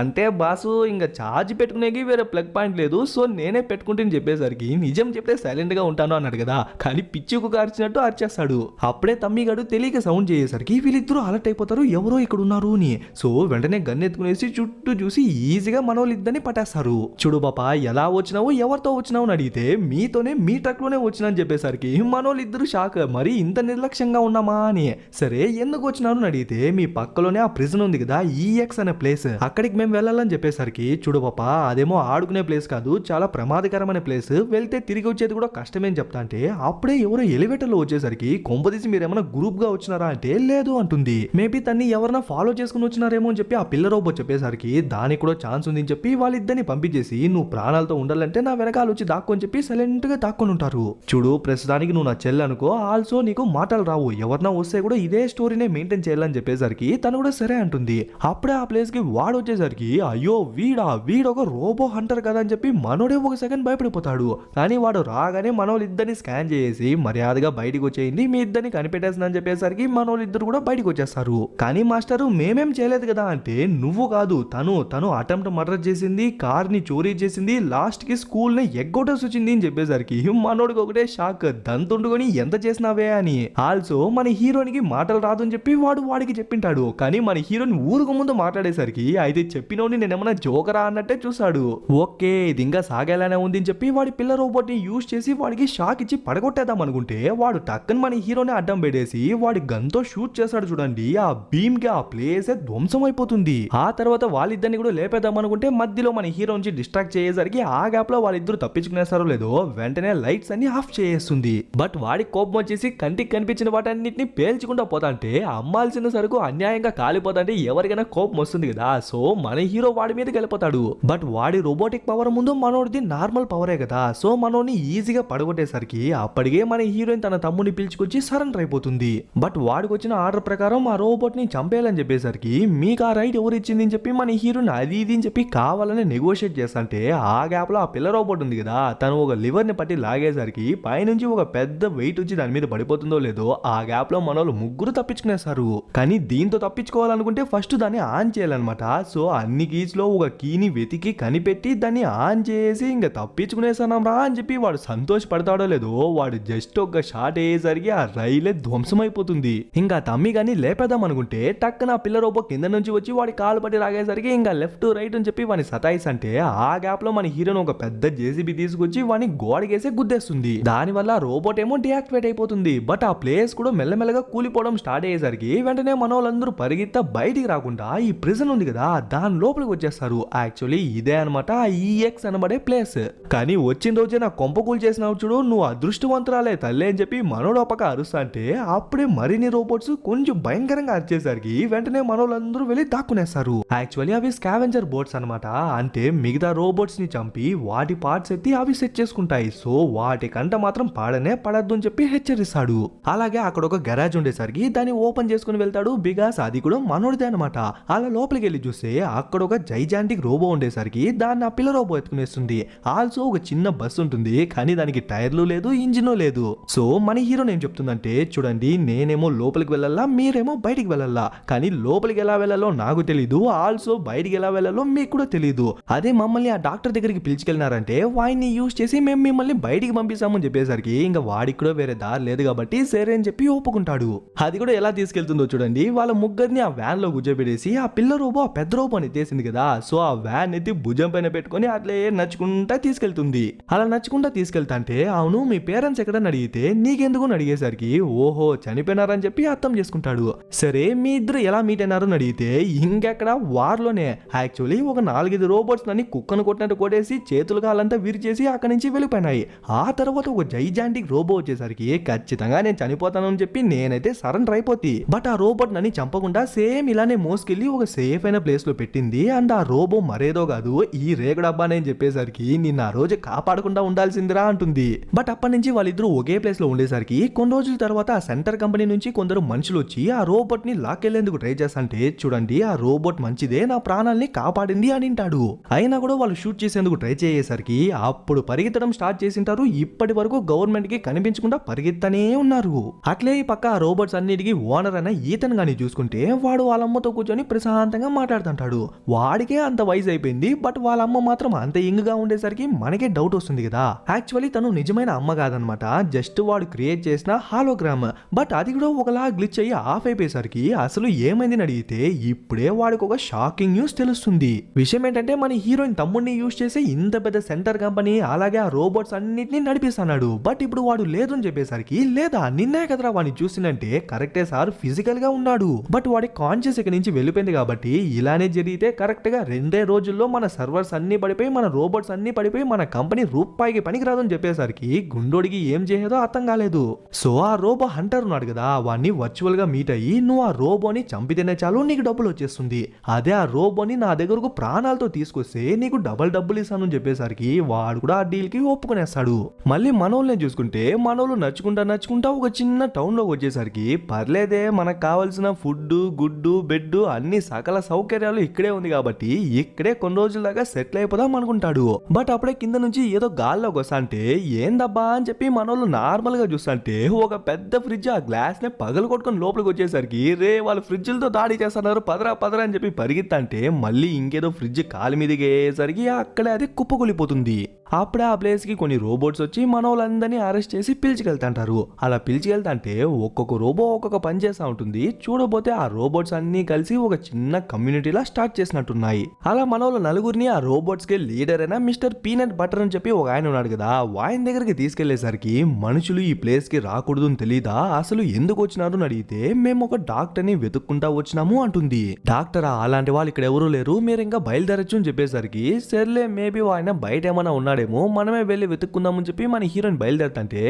అంటే బాసు ఇంకా ఛార్జ్ పెట్టుకునేకి వేరే ప్లగ్ పాయింట్ లేదు, సో నేనే పెట్టుకుంటాను చెప్పేసరికి నిజం చెప్తే సైలెంట్ గా ఉంటాను అన్నాడు కదా, కానీ పిచ్చికు కార్చినట్టు అరిచేస్తాడు. అప్పుడే తమ్మిగాడు తెలియక సౌండ్ చేసేసరికి వీళ్ళిద్దరూ అలర్ట్ అయిపోతారు, ఎవరో ఇక్కడ ఉన్నారు అని. సో వెంటనే గన్ ఎత్తుకునేసి చుట్టూ చూసి ఈజీగా మనోళ్ళిద్దరిని పట్టేస్తారు. చూడు పాపా ఎలా వచ్చినావు, ఎవరితో వచ్చినావు అని అడిగితే మీతోనే మీ ట్రక్ లోనే వచ్చినా అని చెప్పేసరికి మనోళ్ళిద్దరు షాక్, మరి ఇంత నిర్లక్ష్యంగా ఉన్నామా అని. సరే ఎందుకు వచ్చినారు అని అడిగితే మీ పక్కలోనే ఆ ప్రిజన్ ఉంది కదా ఈఎక్స్ అనే ప్లేస్, అక్కడికి మేము వెళ్ళాలని చెప్పేసరికి చూడు పాపా అదేమో ఆడుకునే ప్లేస్ కాదు, చాలా ప్రమాదకరమైన ప్లేస్, వెళ్తే తిరిగి వచ్చేది కూడా కష్టమేని చెప్తా అంటే అప్పుడే ఎవరో ఎలివేటర్ లో వచ్చేసరికి కొంపదీసి మీరేమైనా గ్రూప్ గా వచ్చినారా అంటే లేదు అంటుంది. మేబీ తన్ని ఎవరైనా ఫాలో చేసుకుని వచ్చినారేమో అని చెప్పి ఆ పిల్ల రోబో చెప్పేసరికి దానికి కూడా ఛాన్స్ ఉంది అని చెప్పి వాళ్ళిద్దరిని పంపించేసి నువ్వు ప్రాణాలతో ఉండాలంటే నా వెనకాల వచ్చి దాక్కొని చెప్పి సైలెంట్ గా దాక్కొని ఉంటారు. చూడు ప్రస్తుతానికి నువ్వు నా చెల్లి అనుకో, ఆల్సో నీకు మాటలు రావు, ఎవరన్నా వస్తే కూడా ఇదే స్టోరీనే మెయింటైన్ చేయాలని చెప్పేసరికి తను కూడా సరే అంటుంది. అప్పుడే ఆ ప్లేస్ కి వాడు వచ్చేసరికి అయ్యో వీడొక రోబో హంటర్ కదా అని చెప్పి మనోడే ఒక సెకండ్ భయపడిపోతాడు. కానీ వాడు రాగానే మనోళ్ళిద్దరిని స్కాన్ చేసి మర్యాదగా బయటికి వచ్చేయండి, మీ ఇద్దరిని కనిపెట్టేస్తుందని చెప్పేసరికి మనోళ్ళిద్దరు కూడా బయటికి వచ్చేస్తారు. కానీ మాస్టరు మేమేం చేయలేదు కదా అంటే నువ్వు కాదు తను అటెంప్ట్ మర్డర్ చేసింది, కార్ ని చోరీ చేసింది, లాస్ట్ కి స్కూల్ ని ఎగ్గొట్టేసి వచ్చింది అని చెప్పేసరికి మనోడికి ఒకటే షాక్, దంతుండుకొని ఎంత చేసినావే అని. ఆల్సో మన హీరోనికి మాటలు రాదు అని చెప్పి వాడికి చెప్పింటాడు. కానీ మన హీరోని ఊరుకు ముందు మాట్లాడేసరికి అయితే చెప్పినోని నేనేమన్నా జోకరా అన్నట్టే చూసాడు. ఓకే ఇది ఇంకా సాగేలానే ఉంది అని చెప్పి వాడి పిల్ల రోబోట్ ని యూజ్ చేసి వాడికి షాక్ ఇచ్చి పడగొట్టేద్దాం అనుకుంటే వాడు టక్కని మన హీరోని అడ్డం పెట్టేసి వాడి గన్ తో షూట్ చేస్తాడు. చూడండి ఆ బీమ్ కి ఆ ప్లేస్ ధ్వంసం అయిపోతుంది. ఆ తర్వాత వాళ్ళిద్దరిని కూడా లేపేద్దాం అనుకుంటే మధ్యలో మన హీరో నుంచి డిస్ట్రాక్ట్ చేసేసరికి ఆ గ్యాప్ లో వాళ్ళిద్దరు తప్పించుకునేస్తారో లేదో వెంటనే లైట్స్ అన్ని ఆఫ్ చేస్తుంది. బట్ వాడికి కోపం వచ్చేసి కంటికి కనిపించిన వాటన్నిటిని పేల్చుకుంటా పోతా అంటే అమ్మాల్సిన సరుకు అన్యాయంగా కాలిపోతా అంటే ఎవరికైనా కోపం వస్తుంది కదా. సో మన హీరో వాడి మీదకి వెళ్ళిపోతాడు. బట్ వాడి రోబోటిక్ పవర్ ముందు మనోడిది నార్మల్ పవరే కదా. సో మనోని ఈజీగా పడగొట్టేసరికి అప్పటికే మన హీరోయిన్ తన తమ్ముని పిలుచుకొచ్చి సరెండర్ అయిపోతుంది. బట్ వాడికి వచ్చిన ఆర్డర్ ప్రకారం ఆ రోబోట్ ని చంపేయాలని చెప్పేసరికి మీకు ఆ రైట్ ఎవరు ఇచ్చింది అని చెప్పి మన హీరోని అది ఇది అని చెప్పి కావాలని నెగోషియేట్ చేస్తుంటే ఆ గ్యాప్ లో ఆ పిల్ల రోబోట్ ఉంది కదా తను ఒక లివర్ ని పట్టి లాగేసరికి పైనుంచి ఒక పెద్ద వెయిట్ వచ్చి దాని మీద పడిపోతుందో లేదో ఆ గ్యాప్ లో మనోళ్ళు ముగ్గురు తప్పించుకునేస్తారు. కానీ దీంతో తప్పించుకోవాలనుకుంటే ఫస్ట్ దాన్ని ఆన్ చేయాలన్నమాట. సో అన్ని కీస్ లో ఒక కీని వెతికి కనిపెట్టి దాన్ని ఆన్ చేసి ఇంకా తప్పించుకునేసానం రా అని చెప్పి వాడు సంతోషపడతాడో లేదో వాడు జస్ట్ ఒక షాట్ అయ్యేసరికి ఆ రైలే ధ్వంసం అయిపోతుంది. ఇంకా తమ్మి కానీ లేపేద్దాం అనుకుంటే టక్కన ఆ పిల్ల రోబో కింద నుంచి వచ్చి వాడి కాలు పట్టి లాగేసరికి ఇంకా లెఫ్ట్ రైట్ అని చెప్పి వాడిని సతాయిస్ అంటే ఆ గ్యాప్ లో మన హీరోని ఒక పెద్ద జేసీబీ తీసుకొచ్చి వాడిని గోడకేసి గుద్దేస్తుంది. దాని వల్ల రోబోట్ ఏమో డియాక్టివేట్ అయిపోతుంది. బట్ ఆ ప్లేస్ కూడా మెల్లమెల్లగా కూలిపోవడం స్టార్ట్ అయ్యేసరికి వెంటనే మన వాళ్ళందరూ పరిగెత్తా బయటికి రాకుండా ఈ ప్రిజన్ ఉంది కదా దాని లోపలికి వచ్చేస్తారు. యాక్చువల్లీ ఇదే అనమాట ఆ ఈఎక్స్ అనబడే ప్లేస్. కానీ వచ్చిన రోజే నా కొంపకూలు చేసినావు చూడు, నువ్వు అదృష్టవంతురాలే తల్లి అని చెప్పి మనోడు ఒక అరుస్తా అంటే అప్పుడే మరిన్ని రోబోట్స్ కొంచెం భయంకరంగా అరిచేసరికి వెంటనే మనోళ్ళందరూ వెళ్ళి దాక్కునేస్తారు. యాక్చువల్లీ అవి స్కావెంజర్ బోట్స్ అనమాట. అంటే మిగతా రోబోట్స్ ని చంపి వాటి పార్ట్స్ ఎత్తి అవి సెట్ చేసుకుంటాయి. సో వాటి కంట మాత్రం పాడనే పడద్దు అని చెప్పి హెచ్చరిస్తాడు. అలాగే అక్కడ ఒక గరాజ్ ఉండేసరికి దాన్ని ఓపెన్ చేసుకుని వెళ్తాడు. బికాస్ అది కూడా మనోడిదే అనమాట. అలా లోపలికి వెళ్ళి చూస్తే అక్కడ ఒక జైజాంటిక్ రోబో ఉండేసరికి దాన్ని ఆ పిల్ల రోబో ఎత్తుకునేస్తుంది. ఆల్సో ఒక చిన్న బస్సు ఉంటుంది, కానీ దానికి టైర్లు లేదు, ఇంజిన్ లేదు. సో మన హీరో ఏం చెప్తుందంటే, చూడండి నేనేమో లోపలికి వెళ్ళాలా, మీరేమో బయటికి వెళ్ళాలా, కానీ లోపలికి ఎలా వెళ్ళాలో నాకు తెలీదు, ఆల్సో బయటికి ఎలా వెళ్ళాలో మీకు కూడా తెలీదు. అదే మమ్మల్ని ఆ డాక్టర్ దగ్గరికి పిలిచుకెళ్ళినారంటే వాడిని యూజ్ చేసి మేము మిమ్మల్ని బయటికి పంపిస్తామని చెప్పేసరికి ఇంకా వాడికి కూడా వేరే దారి లేదు కాబట్టి సరే అని చెప్పి ఒప్పుకుంటాడు. అది కూడా ఎలా తీసుకెళ్తుందో చూడండి. వాళ్ళ ముగ్గురిని ఆ వ్యాన్ లో కూర్చోబెట్టేసి ఆ పిల్ల రోబో ఆ పెద్ద రోబో అని తీసింది కదా, సో ఆ వ్యాన్ ఎత్తి భుజం పైన పెట్టుకుని అట్లే నడుచుకుంటా తీసుకెళ్తుంది. అలా నడుచుకుంటా తీసుకెళ్తా అంటే, అవును మీ పేరెంట్స్ ఎక్కడని అడిగితే నీకెందుకు అడిగేసరికి ఓహో చనిపోయినారని చెప్పి అర్థం చేసుకుంటాడు. సరే మీ ఇద్దరు ఎలా మీట్ అయినారని అడిగితే ఇంకెక్కడ వార్లోనే. యాక్చువల్లీ ఒక 4-5 రోబోట్స్ నన్ను కుక్కను కొట్టినట్టు కొట్టేసి చేతులు కాళ్ళంతా విరిచేసి అక్కడి నుంచి వెళ్ళిపోయినాయి. ఆ తర్వాత ఒక జైజాంటిక్ రోబో వచ్చేసరికి ఖచ్చితంగా నేను చనిపోతానని చెప్పి నేనైతే సరెండర్ అయిపోతి. బట్ ఆ రోబోట్ నన్ను చంపకుండా సేమ్ ఇలానే మోసుకెళ్లి ఒక సేఫ్ అయిన ప్లేస్ లో పెట్టింది. అండ్ ఆ రోబో మరేదో కాదు ఈ రేగడబ్బానే అని చెప్పేసరికి నిన్న ఆ రోజు కాపాడకుండా ఉండాల్సిందిరా అంటుంది. బట్ అప్పటి నుంచి వాళ్ళిద్దరూ ఒకే ప్లేస్ లో ఉండేసరికి కొన్ని రోజుల తర్వాత ఆ సెంటర్ కంపెనీ నుంచి కొందరు మనుషులు వచ్చి ఆ రోబోట్ ని లాక్కెళ్లేందుకు ట్రై చేస్తుంటే, చూడండి ఆ రోబోట్ మంచిదే, నా ప్రాణాల్ని కాపాడింది అని అంటాడు. అయినా కూడా వాళ్ళు షూట్ చేసేందుకు ట్రై చేసేసరికి అప్పుడు పరిగెత్తడం స్టార్ట్ చేసింటారు. ఇప్పటి వరకు గవర్నమెంట్ కి కనిపించకుండా పరిగెత్తనే ఉన్నారు. అట్లే ఈ పక్క ఆ రోబోట్స్ అన్నిటికీ ఓనర్ అయిన ఈతన్ గాని చూసుకుంటే వాడు వాళ్ళ అమ్మతో కూర్చొని ప్రశాంతంగా మాట్లాడుతుంటాడు. వాడికే అంత వయసు అయిపోయింది, బట్ వాళ్ళ అమ్మ మాత్రం అంత యంగ్ గా ఉండేసరికి మనకే డౌట్ వస్తుంది కదా. యాక్చువల్లీ తను నిజమైన అమ్మ కాదనమాట, జస్ట్ వాడు క్రియేట్ చేసిన హాలోగ్రామ్. బట్ అది కూడా ఒకలా గ్లిచ్ అయ్యి ఆఫ్ అయిపోయేసరికి అసలు ఏమైందని అడిగితే ఇప్పుడే వాడికి ఒక షాకింగ్ న్యూస్ తెలుస్తుంది. విషయం ఏంటంటే మన హీరోయిన్ తమ్ముడిని యూజ్ చేసి ఇంత పెద్ద సెంటర్ కంపెనీ అలాగే ఆ రోబోట్స్ అన్నిటిని నడిపిస్తున్నాడు. బట్ ఇప్పుడు వాడు లేదు అని చెప్పేసరికి, లేదా నిన్నే కదరా వాడిని చూసిందంటే కరెక్టే సార్ ఫిజికల్ గా ఉన్నాడు, బట్ వాడి కాన్షియస్ ఇక్కడి నుంచి వెళ్ళిపోయింది కాబట్టి ఇలానే జరిగితే కరెక్ట్ గా 2 రోజుల్లో మన సర్వర్స్ అన్ని పడిపోయి మన రోబోట్స్ అన్ని పడిపోయి మన కంపెనీ రూపాయికి పనికిరాదని చెప్పేసరికి గుండోడికి ఏం చేసేదో అర్థం కాలేదు. సో ఆ రోబో హంటర్ ఉన్నాడు కదా, వాడిని వర్చువల్ గా మీట్ అయ్యి నువ్వు ఆ రోబోని చంపితేనే చాలు నీకు డబ్బులు వచ్చేస్తుంది, అదే ఆ రోబోని నా దగ్గరకు ప్రాణాలతో తీసుకొస్తే నీకు డబ్బులు ఇస్తానని చెప్పేసరికి వాడు కూడా ఆ డీల్ కి ఒప్పుకునేస్తాడు. మళ్ళీ మనోళ్ళని చూసుకుంటే మనోళ్ళు నచ్చుకుంటా ఒక చిన్న టౌన్ లో వచ్చేసరికి పర్లేదే మనకు కావాల్సిన ఫుడ్ గుడ్డు బెడ్ అన్ని సకల సౌకర్యాలు ఇక్కడే ఉంది కాబట్టి ఇక్కడే కొన్ని రోజుల దాకా సెటిల్ అయిపోదాం అనుకుంటాడు. బట్ అప్పుడే కింద నుంచి ఏదో గాల్లోకి వస్తా అంటే ఏందబ్బా అని చెప్పి మనోళ్ళు నార్మల్ గా చూస్తుంటే ఒక పెద్ద ఫ్రిడ్జ్ ఆ గ్లాస్ నే పగలు కొట్టుకొని లోపలికి వచ్చేసరికి రే వాళ్ళు ఫ్రిడ్జ్లతో దాడి చేస్తున్నారు పదరా అని చెప్పి పరిగెత్తంటే మళ్ళీ ఇంకేదో ఫ్రిడ్జ్ కాలి మీదకి వేసరికి అక్కడే అది కుప్పకూలిపోతుంది. అప్పుడే ఆ ప్లేస్ కి కొన్ని రోబోట్స్ వచ్చి మనోళ్ళందరినీ అరెస్ట్ చేసి పిలిచికెళ్తాంటారు. అలా పిలిచికెళ్తాంటే ఒక్కొక్క రోబో ఒక్కొక్క పని చేస్తూ ఉంటుంది. చూడబోతే ఆ రోబోట్స్ అన్ని కలిసి ఒక చిన్న కమ్యూనిటీలా స్టార్ట్ చేసినట్టున్నాయి. అలా మనోళ్ళ నలుగురిని ఆ రోబోట్స్ కి లీడర్ అయిన మిస్టర్ పీనట్ బటర్ అని చెప్పి ఒక ఆయన ఉన్నాడు కదా, ఆయన దగ్గరికి తీసుకెళ్లేసరికి మనుషులు ఈ ప్లేస్ కి రాకూడదు అని తెలీదా, అసలు ఎందుకు వచ్చినారు అని అడిగితే మేము ఒక డాక్టర్ ని వెతుక్కుంటా వచ్చినాము అంటుంది. డాక్టరా అలాంటి వాళ్ళు ఇక్కడ ఎవరూ లేరు, మీరు ఇంకా బయలుదేరచ్చు అని చెప్పేసరికి సర్లే మేబీ ఆయన బయట ఏమైనా ఉన్నాడేమో మనమే వెళ్ళి వెతుక్కుందామని చెప్పి మన హీరోయిన్ బయలుదేరుతంటే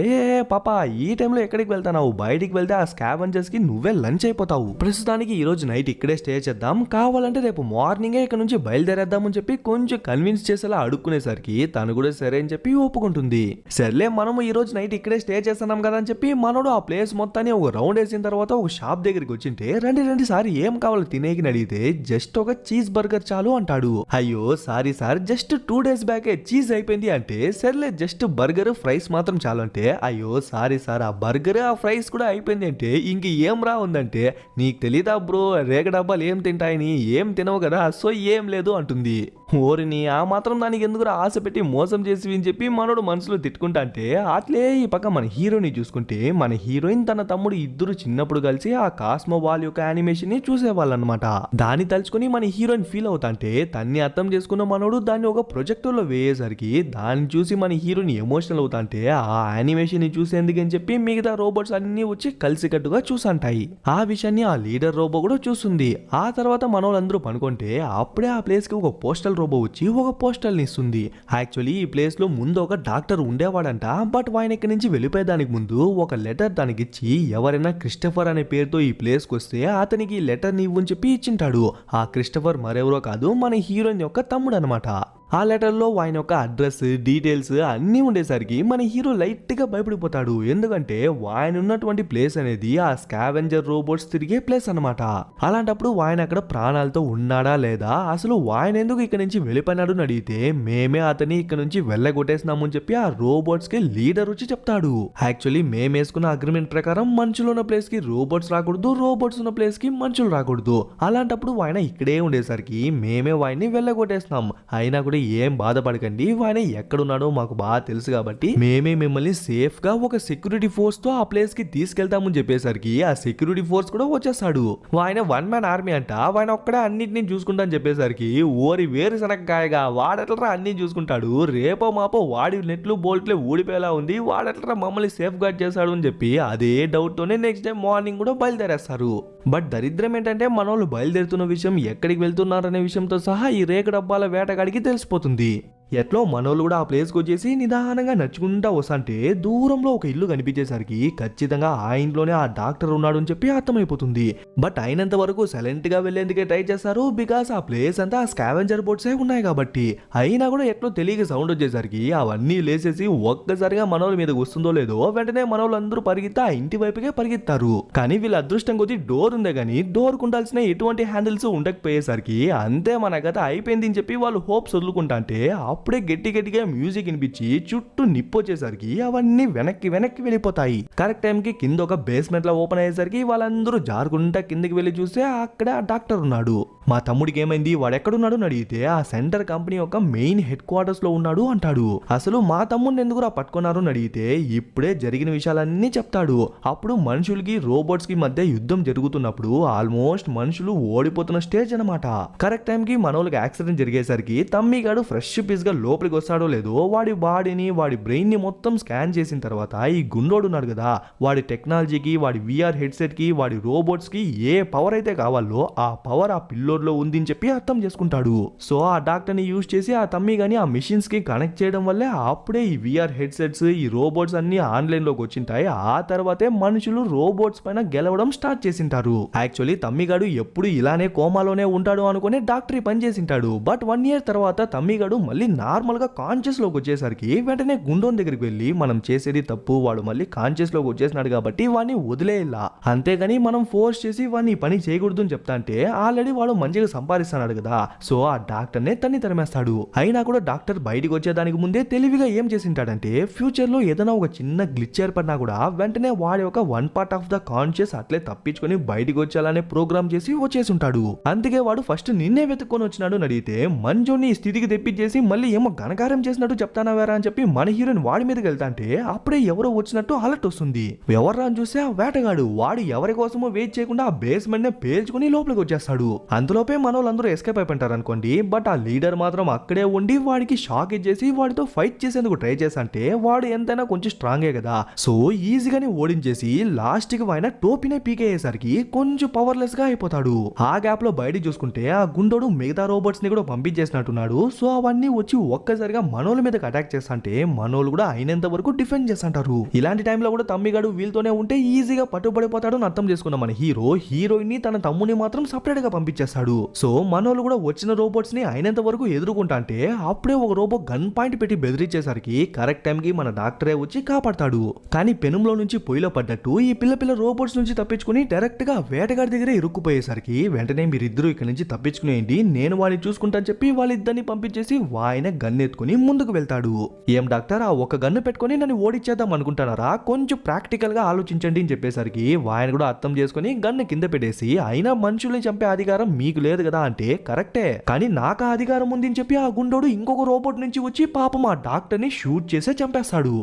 పాపా ఈ టైంలో ఎక్కడికి వెళ్తావు, బయటికి వెళ్తే ఆ స్కావెంజర్స్ కి నువ్వే లంచ్ అయిపోతావు, ప్రస్తుతానికి ఈ రోజు నైట్ ఇక్కడే స్టే చేద్దాం, కావాలంటే రేపు మార్నింగే ఇక్కడ నుంచి బయలుదేరేద్దామని చెప్పి కొంచెం కన్విన్స్ చేసేలా అడుక్కునేసరికి తను కూడా సరే అని చెప్పి ఒప్పుకుంటుంది. సర్లే మనము ఈ రోజు నైట్ ఇక్కడే స్టే చేస్తున్నాం కదా అని చెప్పి మనోడు ఆ ప్లేస్ మొత్తాన్ని ఒక రౌండ్ వేసిన తర్వాత ఒక షాప్ దగ్గరికి వచ్చింటే రండి సార్ ఏం కావాలి తినేకి అడిగితే జస్ట్ ఒక చీజ్ బర్గర్ చాలు అంటాడు. అయ్యో సారీ సార్ జస్ట్ 2 days బ్యాకే చీజ్ అయిపోయింది అంటే సర్లే జస్ట్ బర్గర్ ఫ్రైస్ మాత్రం చాలు అంటే అయ్యో సారీ సార్ ఆ బర్గర్ ఆ ఫ్రైస్ కూడా అయిపోయింది అంటే ఇంక ఏం రా ఉందంటే నీకు తెలీదా బ్రో రేగ డబ్బాలు ఏం తింటాయని, ఏం తినవు కదా సో ఏం లేదు అంటుంది. ఓరిని ఆ మాత్రం దానికి ఎందుకు ఆశ పెట్టి మోసం చేసి అని చెప్పి మనోడు మనసులో తిట్టుకుంటా అంటే అట్లే ఈ పక్క మన హీరోని చూసుకుంటే మన హీరోయిన్ తన తమ్ముడు ఇద్దరు చిన్నప్పుడు కలిసి ఆ కాస్మో వాల్ యొక్క యానిమేషన్ ని చూసేవాళ్ళనమాట. దాన్ని తలుచుకుని మన హీరోయిన్ ఫీల్ అవుతా అంటే తన్ని అర్థం చేసుకున్న మనోడు దాన్ని ఒక ప్రొజెక్టర్ లో వేయేసరికి దాన్ని చూసి మన హీరోయిన్ ఎమోషనల్ అవుతా అంటే ఆ యానిమేషన్ ని చూసేందుకని చెప్పి మిగతా రోబోట్స్ అన్ని వచ్చి కలిసికట్టుగా చూసంటాయి. ఆ విషయాన్ని ఆ లీడర్ రోబో కూడా చూస్తుంది. ఆ తర్వాత మనోళ్ళందరూ పనుకుంటే అప్పుడే ఆ ప్లేస్ కి ఒక పోస్టల్ రోబో వచ్చి ఒక పోస్టల్ని ఇస్తుంది. యాక్చువల్లీ ఈ ప్లేస్ లో ముందు ఒక డాక్టర్ ఉండేవాడంట. బట్ ఆయన ఇక్కడి నుంచి వెళ్ళిపోయేదానికి ముందు ఒక లెటర్ దానికి ఇచ్చి ఎవరైనా క్రిస్టఫర్ అనే పేరుతో ఈ ప్లేస్ కి వస్తే అతనికి ఈ లెటర్ ని ఇవ్వని చెప్పి ఇచ్చింటాడు. ఆ క్రిస్టఫర్ మరెవరో కాదు, మన హీరోయిన్ యొక్క తమ్ముడు అనమాట. ఆ లెటర్లో ఆయన యొక్క అడ్రస్ డీటెయిల్స్ అన్నీ ఉండేసరికి మన హీరో లైట్గా భయపడిపోతాడు. ఎందుకంటే ఆయన ఉన్నటువంటి ప్లేస్ అనేది ఆ స్కావెంజర్ రోబోట్స్ తిరిగే ప్లేస్ అనమాట. అలాంటప్పుడు ఆయన అక్కడ ప్రాణాలతో ఉన్నాడా లేదా, అసలు ఆయన ఎందుకు ఇక్కడ నుంచి వెళ్ళిపోయినాడు అని అడిగితే మేమే అతని ఇక్కడ నుంచి వెళ్ళగొట్టేసినాము అని చెప్పి ఆ రోబోట్స్ కి లీడర్ వచ్చి చెప్తాడు. యాక్చువల్లీ మేము వేసుకున్న అగ్రిమెంట్ ప్రకారం మనుషులు ఉన్న ప్లేస్ కి రోబోట్స్ రాకూడదు, రోబోట్స్ ఉన్న ప్లేస్ కి మనుషులు రాకూడదు. అలాంటప్పుడు ఆయన ఇక్కడే ఉండేసరికి మేమే వాడిని వెళ్ళగొట్టేసినాం. అయినా కూడా ఏం బాధపడకండి, ఆయన ఎక్కడున్నాడో మాకు బాగా తెలుసు కాబట్టి మేమే మిమ్మల్ని సేఫ్ గా ఒక సెక్యూరిటీ ఫోర్స్ తో ఆ ప్లేస్ కి తీసుకెళ్తామని చెప్పేసరికి ఆ సెక్యూరిటీ ఫోర్స్ కూడా వచ్చేస్తాడు. ఆయన వన్ మ్యాన్ ఆర్మీ అంట. ఆయన ఒక్కడే అన్నింటినీ చూసుకుంటా అని చెప్పేసరికి ఓరి వేరు శనక్కాయగా వాడట్లరా అన్ని చూసుకుంటాడు. రేపో మాపో వాడి నెట్లు బోల్ట్లే ఊడిపోయేలా ఉంది, వాడట్లరా మమ్మల్ని సేఫ్ గార్డ్ చేశాడు అని చెప్పి అదే డౌట్ తోనే నెక్స్ట్ డే మార్నింగ్ కూడా బయలుదేరేస్తారు. బట్ దరిద్రం ఏంటంటే మనోళ్ళు బయలుదేరుతున్న విషయం, ఎక్కడికి వెళ్తున్నారనే విషయంతో సహా ఈ రేక డబ్బాల వేటగాడికి తెలిసిపోతుంది. ఎట్లో మనోళ్ళు కూడా ఆ ప్లేస్కి వచ్చేసి నిదానంగా నడుచుకుంటా వస్తుంటే దూరంలో ఒక ఇల్లు కనిపించేసరికి ఖచ్చితంగా ఆ ఇంట్లోనే ఆ డాక్టర్ ఉన్నాడు అని చెప్పి అర్థమైపోతుంది. బట్ అయినంత వరకు సైలెంట్ గా వెళ్లేందుకే ట్రై చేస్తారు. బికాస్ ఆ ప్లేస్ అంతా స్కావెంజర్ బోట్సే ఉన్నాయి కాబట్టి. అయినా కూడా ఎట్లో తెలియక సౌండ్ వచ్చేసరికి అవన్నీ లేసేసి ఒక్కసారిగా మనోళ్ళ మీదకి వస్తుందో లేదో వెంటనే మనోళ్ళు అందరూ పరిగెత్తి ఆ ఇంటి వైపుకే పరిగెత్తారు. కానీ వీళ్ళ అదృష్టం కొద్ది డోర్ ఉందే కానీ డోర్ కుండాల్సిన ఎటువంటి హ్యాండిల్స్ ఉండకపోయేసరికి అంతే మన కథ అయిపోయింది అని చెప్పి వాళ్ళు హోప్స్ వదులుకుంటా అంటే అప్పుడే గట్టిగా మ్యూజిక్ వినిపించి చుట్టూ నిప్పు వచ్చేసరికి అవన్నీ వెనక్కి వెళ్ళిపోతాయి. కరెక్ట్ టైం కి కింద ఒక బేస్మెంట్ లో ఓపెన్ అయ్యేసరికి వాళ్ళందరూ జారుకుంటా కిందకి వెళ్ళి చూస్తే అక్కడ డాక్టర్ ఉన్నాడు. మా తమ్ముడికి ఏమైంది, వాడు ఎక్కడున్నాడు అని అడిగితే ఆ సెంటర్ కంపెనీ యొక్క మెయిన్ హెడ్ క్వార్టర్స్ లో ఉన్నాడు అంటాడు. అసలు మా తమ్ముడిని ఎందుకు పట్టుకున్నారు అని అడిగితే ఇప్పుడే జరిగిన విషయాలన్నీ చెప్తాడు. అప్పుడు మనుషులకి రోబోట్స్ కి మధ్య యుద్ధం జరుగుతున్నప్పుడు ఆల్మోస్ట్ మనుషులు ఓడిపోతున్న స్టేజ్ అనమాట. కరెక్ట్ టైం కి మనోళ్ళకి యాక్సిడెంట్ జరిగేసరికి తమ్మిగాడు ఫ్రెష్ పీస్ గా లోపలికి వస్తాడో లేదో వాడి బాడీని వాడి బ్రెయిన్ ని మొత్తం స్కాన్ చేసిన తర్వాత ఈ గుండోడు ఉన్నాడు కదా, వాడి టెక్నాలజీకి వాడి విఆర్ హెడ్సెట్ కి వాడి రోబోట్స్ కి ఏ పవర్ అయితే కావాలో ఆ పవర్ ఆ పిల్లోడ్ లో ఉంది అని చెప్పి అర్థం చేసుకుంటాడు. సో ఆ డాక్టర్ ని యూజ్ చేసి ఆ తమ్మి గాని ఆ మిషన్స్ కి కనెక్ట్ చేయడం వల్లే అప్పుడే ఈ విఆర్ హెడ్సెట్స్ ఈ రోబోట్స్ అన్ని ఆన్లైన్ లోకి వచ్చింటాయి. ఆ తర్వాతే మనుషులు రోబోట్స్ పైన గెలవడం స్టార్ట్ చేసింటారు. యాక్చువల్లీ తమ్మిగాడు ఎప్పుడు ఇలానే కోమాలోనే ఉంటాడు అనుకునే డాక్టర్ పని చేసింటాడు. బట్ 1 year తర్వాత తమ్మిగాడు మళ్ళీ నార్మల్ గా కాన్షియస్ లోకి వచ్చేసరికి వెంటనే గుండోన్ దగ్గరికి వెళ్ళి మనం చేసేది తప్పు, వాడు మళ్ళీ కాన్షియస్ లోకి వచ్చేసినాడు కాబట్టి వాడిని వదిలేయాలా, అంతేగాని మనం ఫోర్స్ చేసి వాడిని పని చేయకూడదు అని చెప్తా అంటే ఆల్రెడీ వాడు మంచిగా సంపాదిస్తున్నాడు కదా. సో ఆ డాక్టర్ నే తన్ని తరిమేస్తాడు. అయినా కూడా డాక్టర్ బయటికి వచ్చేదానికి ముందే తెలివిగా ఏం చేసింటాడంటే ఫ్యూచర్ లో ఏదైనా ఒక చిన్న గ్లిచ్ ఏర్పడినా కూడా వెంటనే వాడి ఒక 1 part ఆఫ్ ద కాన్షియస్ అట్లే తప్పించుకొని బయటికి వచ్చేలానే ప్రోగ్రామ్ చేసి వచ్చేసి ఉంటాడు. అందుకే వాడు ఫస్ట్ నిన్నే వెతుక్కొని వచ్చినాడు అని అడిగితే మంజుని ఈ స్థితికి తెప్పించేసి మళ్ళీ ఏమో ఘనకారం చేసినట్టు చెప్తానా వేరా అని చెప్పి మన హీరోయిన్ వాడి మీదకి వెళ్తాంటే అప్పుడే ఎవరో వచ్చినట్టు అలర్ట్ వస్తుంది. ఎవర్రా అని చూస్తే ఆ వేటగాడు. వాడు ఎవరి కోసమో వెయిట్ చేయకుండా ఆ బేస్మెంట్ నే పేల్చుకుని లోపలికి వచ్చేస్తాడు. అందులోపే మన వాళ్ళందరూ ఎస్కేప్ అయిపోయింటారు అనుకోండి. బట్ ఆ లీడర్ మాత్రం అక్కడే ఉండి వాడికి షాక్ ఇచ్చేసి వాడితో ఫైట్ చేసేందుకు ట్రై చేసంటే వాడు ఎంతైనా కొంచెం స్ట్రాంగే కదా. సో ఈజీగానే ఓడించేసి లాస్ట్ కి ఆయన టోపీనే పీకేసరికి కొంచెం పవర్లెస్ గా అయిపోతాడు. ఆ గ్యాప్ లో బయట చూసుకుంటే ఆ గుండోడు మిగతా రోబోట్స్ ని కూడా పంపించేసినట్టున్నాడు. సో అవన్నీ వచ్చి ఒక్కసారిగా మనోళ్ళ మీదకి అటాక్ చేస్తుంటే మనోళ్ళు కూడా అయినంత వరకు డిఫెండ్ చేస్తుంటారు. ఇలాంటి టైంలో కూడా తమ్మిగాడు వీళ్ళతోనే ఉంటే ఈజీగా పట్టుబడిపోతాడు అని అర్థం చేసుకున్న మన హీరోయిన్ ని తన తమ్ముని మాత్రం సపరేట్ గా పంపించేస్తాడు. సో మనోళ్ళు కూడా వచ్చిన రోబోట్స్ ని అయినంత వరకు ఎదుర్కొంటా అంటే అప్పుడే ఒక రోబో గన్ పాయింట్ పెట్టి బెదిరించేసరికి కరెక్ట్ టైం కి మన డాక్టరే వచ్చి కాపాడతాడు. కానీ పెనుంలో నుంచి పొయ్యిలో పడ్డట్టు ఈ పిల్ల రోబోట్స్ నుంచి తప్పించుకుని డైరెక్ట్ గా వేటగాడి దగ్గరే ఇరుక్కుపోయేసరికి వెంటనే మీరిద్దరూ ఇక్కడ నుంచి తప్పించుకునేయండి, నేను వాడిని చూసుకుంటాను చెప్పి వాళ్ళిద్దరిని పంపించేసి ఆయన గన్ ఎత్తుకుని ముందుకు వెళ్తాడు. ఏం డాక్టర్ ఆ ఒక గన్ను పెట్టుకుని నన్ను ఓడిచ్చేద్దాం అనుకుంటున్నారా, కొంచెం ప్రాక్టికల్ గా ఆలోచించండి అని చెప్పేసరికి ఆయన కూడా అర్థం చేసుకుని గన్ను కింద పెట్టేసి అయినా మనుషుల్ని చంపే అధికారం మీకు లేదు కదా అంటే కరెక్టే, కానీ నాకు ఆ అధికారం ఉంది అని చెప్పి ఆ గుండోడు ఇంకొక రోబోట్ నుంచి వచ్చి పాపం ఆ డాక్టర్ ని షూట్ చేసే చంపేస్తాడు.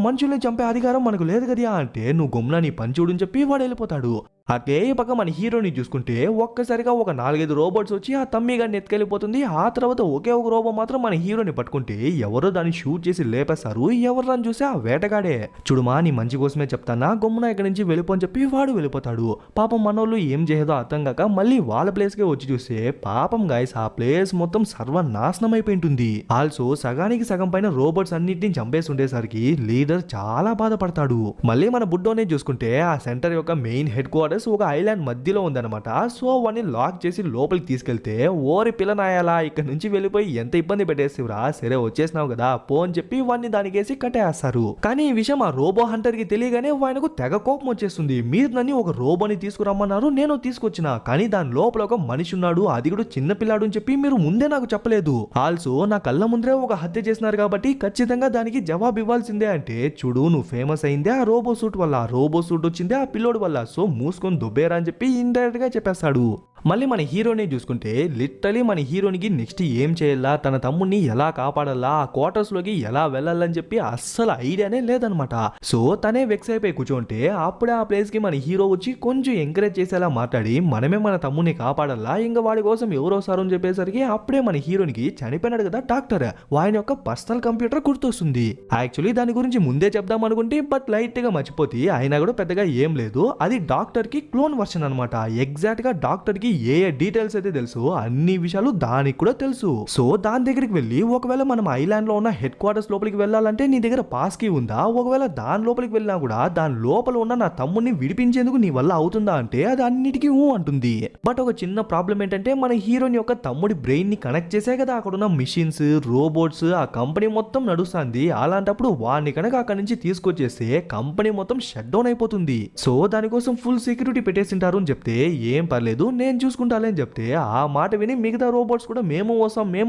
మనుషుల్ని చంపే అధికారం మనకు లేదు కదా అంటే నువ్వు గమ్మున నీ పని చూడని చెప్పి వాడు వెళ్ళిపోతాడు. అదే పక్క మన హీరోని చూసుకుంటే ఒక్కసారిగా ఒక 4-5 రోబోట్స్ వచ్చి ఆ తమ్మి గారిని ఎత్తుకెళ్ళిపోతుంది. ఆ తర్వాత ఒకే ఒక రోబో మాత్రం మన హీరోని పట్టుకుంటే ఎవరో దాన్ని షూట్ చేసి లేపేస్తారు. ఎవరు చూసి ఆ వేటగాడే. చూడుమా నీ మంచి కోసమే చెప్తానా, గమ్మున ఇక్కడి నుంచి వెళ్ళిపోని చెప్పి వాడు వెళ్ళిపోతాడు. పాపం మనోళ్ళు ఏం చేయదో అర్థం కాక మళ్ళీ వాళ్ళ ప్లేస్ కే వచ్చి చూస్తే పాపం గైస్ ఆ ప్లేస్ మొత్తం సర్వనాశనం అయిపోయింటుంది. ఆల్సో సగానికి సగం పైన రోబోట్స్ అన్నిటిని చంపేసి ఉండేసరికి లీడర్ చాలా బాధపడతాడు. మళ్ళీ మన బుడ్డోనే చూసుకుంటే ఆ సెంటర్ యొక్క మెయిన్ హెడ్ క్వార్టర్స్ ఒక ఐలాండ్ మధ్యలో ఉందన్నమాట. సో వాడిని లాక్ చేసి లోపలికి తీసుకెళ్తే ఓరి పిల్లనాయాలా ఇక్కడ నుంచి వెళ్ళిపోయి ఎంత ఇబ్బంది పెట్టేసివరా, సరే వచ్చేసినావు కదా పో అని చెప్పి వాడిని దానికేసి కట్టేస్తారు. కానీ ఈ విషయం ఆ రోబో హంటర్ కి తెలియగానే ఆయనకు తెగ కోపం వచ్చేస్తుంది. మీరు నన్ను ఒక రోబోని తీసుకురమ్మన్నారు, నేను తీసుకొచ్చిన, కానీ దాని లోపల ఒక మనిషి ఉన్నాడు, అది కూడా చిన్న పిల్లాడు అని చెప్పి మీరు ముందే నాకు చెప్పలేదు. ఆల్సో నా కళ్ళ ముందరే ఒక హత్య చేసినారు కాబట్టి ఖచ్చితంగా దానికి జవాబు ఇవ్వాల్సిందే. అంటే చూడు నువ్వు ఫేమస్ అయిందే ఆ రోబో సూట్ వల్ల, ఆ రోబో సూట్ వచ్చిందే ఆ పిల్లోడు వల్ల, సో మూసుకొని దుబ్బేరా అని చెప్పి ఇండైరెక్ట్ గా చెప్పేస్తాడు. మళ్ళీ మన హీరోని చూసుకుంటే లిటరలీ మన హీరోనికి నెక్స్ట్ ఏం చేయాలా, తన తమ్ముడిని ఎలా కాపాడాలా, ఆ క్వార్టర్స్ లోకి ఎలా వెళ్ళాలని చెప్పి అస్సలు ఐడియానే లేదనమాట. సో తనే వెక్స్ అయిపోయి కూర్చోంటే అప్పుడే ఆ ప్లేస్ కి మన హీరో వచ్చి కొంచెం ఎంకరేజ్ చేసేలా మాట్లాడి మనమే మన తమ్ముడిని కాపాడాలా, ఇంకా వాడి కోసం ఎవరో వస్తారు అని చెప్పేసరికి అప్పుడే మన హీరోనికి చనిపోయినాడు కదా డాక్టర్, ఆయన యొక్క పర్సనల్ కంప్యూటర్ గుర్తొస్తుంది. యాక్చువల్లీ దాని గురించి ముందే చెప్దాం అనుకుంటే బట్ లైట్ గా మర్చిపోతే అయినా కూడా పెద్దగా ఏం లేదు. అది డాక్టర్ కి క్లోన్ వర్షన్ అనమాట. ఎగ్జాక్ట్ గా డాక్టర్ కి ఏ డీటెయిల్స్ అయితే తెలుసు అన్ని విషయాలు దానికి కూడా తెలుసు. సో దాని దగ్గరికి వెళ్ళి ఒకవేళ మనం ఐలాండ్ లో ఉన్న హెడ్ క్వార్టర్స్ లోపలికి వెళ్ళాలంటే నీ దగ్గర పాస్ కీ ఉందా, ఒకవేళ దాని లోపలికి వెళ్ళినా కూడా దాని లోపల ఉన్న నా తమ్ముడిని విడిపించేందుకు నీ వల్ల అవుతుందా అంటే అది అన్నిటికీ అంటుంది. బట్ ఒక చిన్న ప్రాబ్లం ఏంటంటే మన హీరోని యొక్క తమ్ముడి బ్రెయిన్ ని కనెక్ట్ చేసే కదా అక్కడ ఉన్న మిషన్స్ రోబోట్స్ ఆ కంపెనీ మొత్తం నడుస్తుంది. అలాంటప్పుడు వాడిని కనుక అక్కడి నుంచి తీసుకొచ్చేస్తే కంపెనీ మొత్తం షట్ డౌన్ అయిపోతుంది. సో దానికోసం ఫుల్ సెక్యూరిటీ పెట్టేసింటారు అని చెప్తే ఏం పర్లేదు నేను చూసుకుంటాలే అని చెప్తే ఆ మాట విని మిగతా రోబోట్స్ కూడా మేము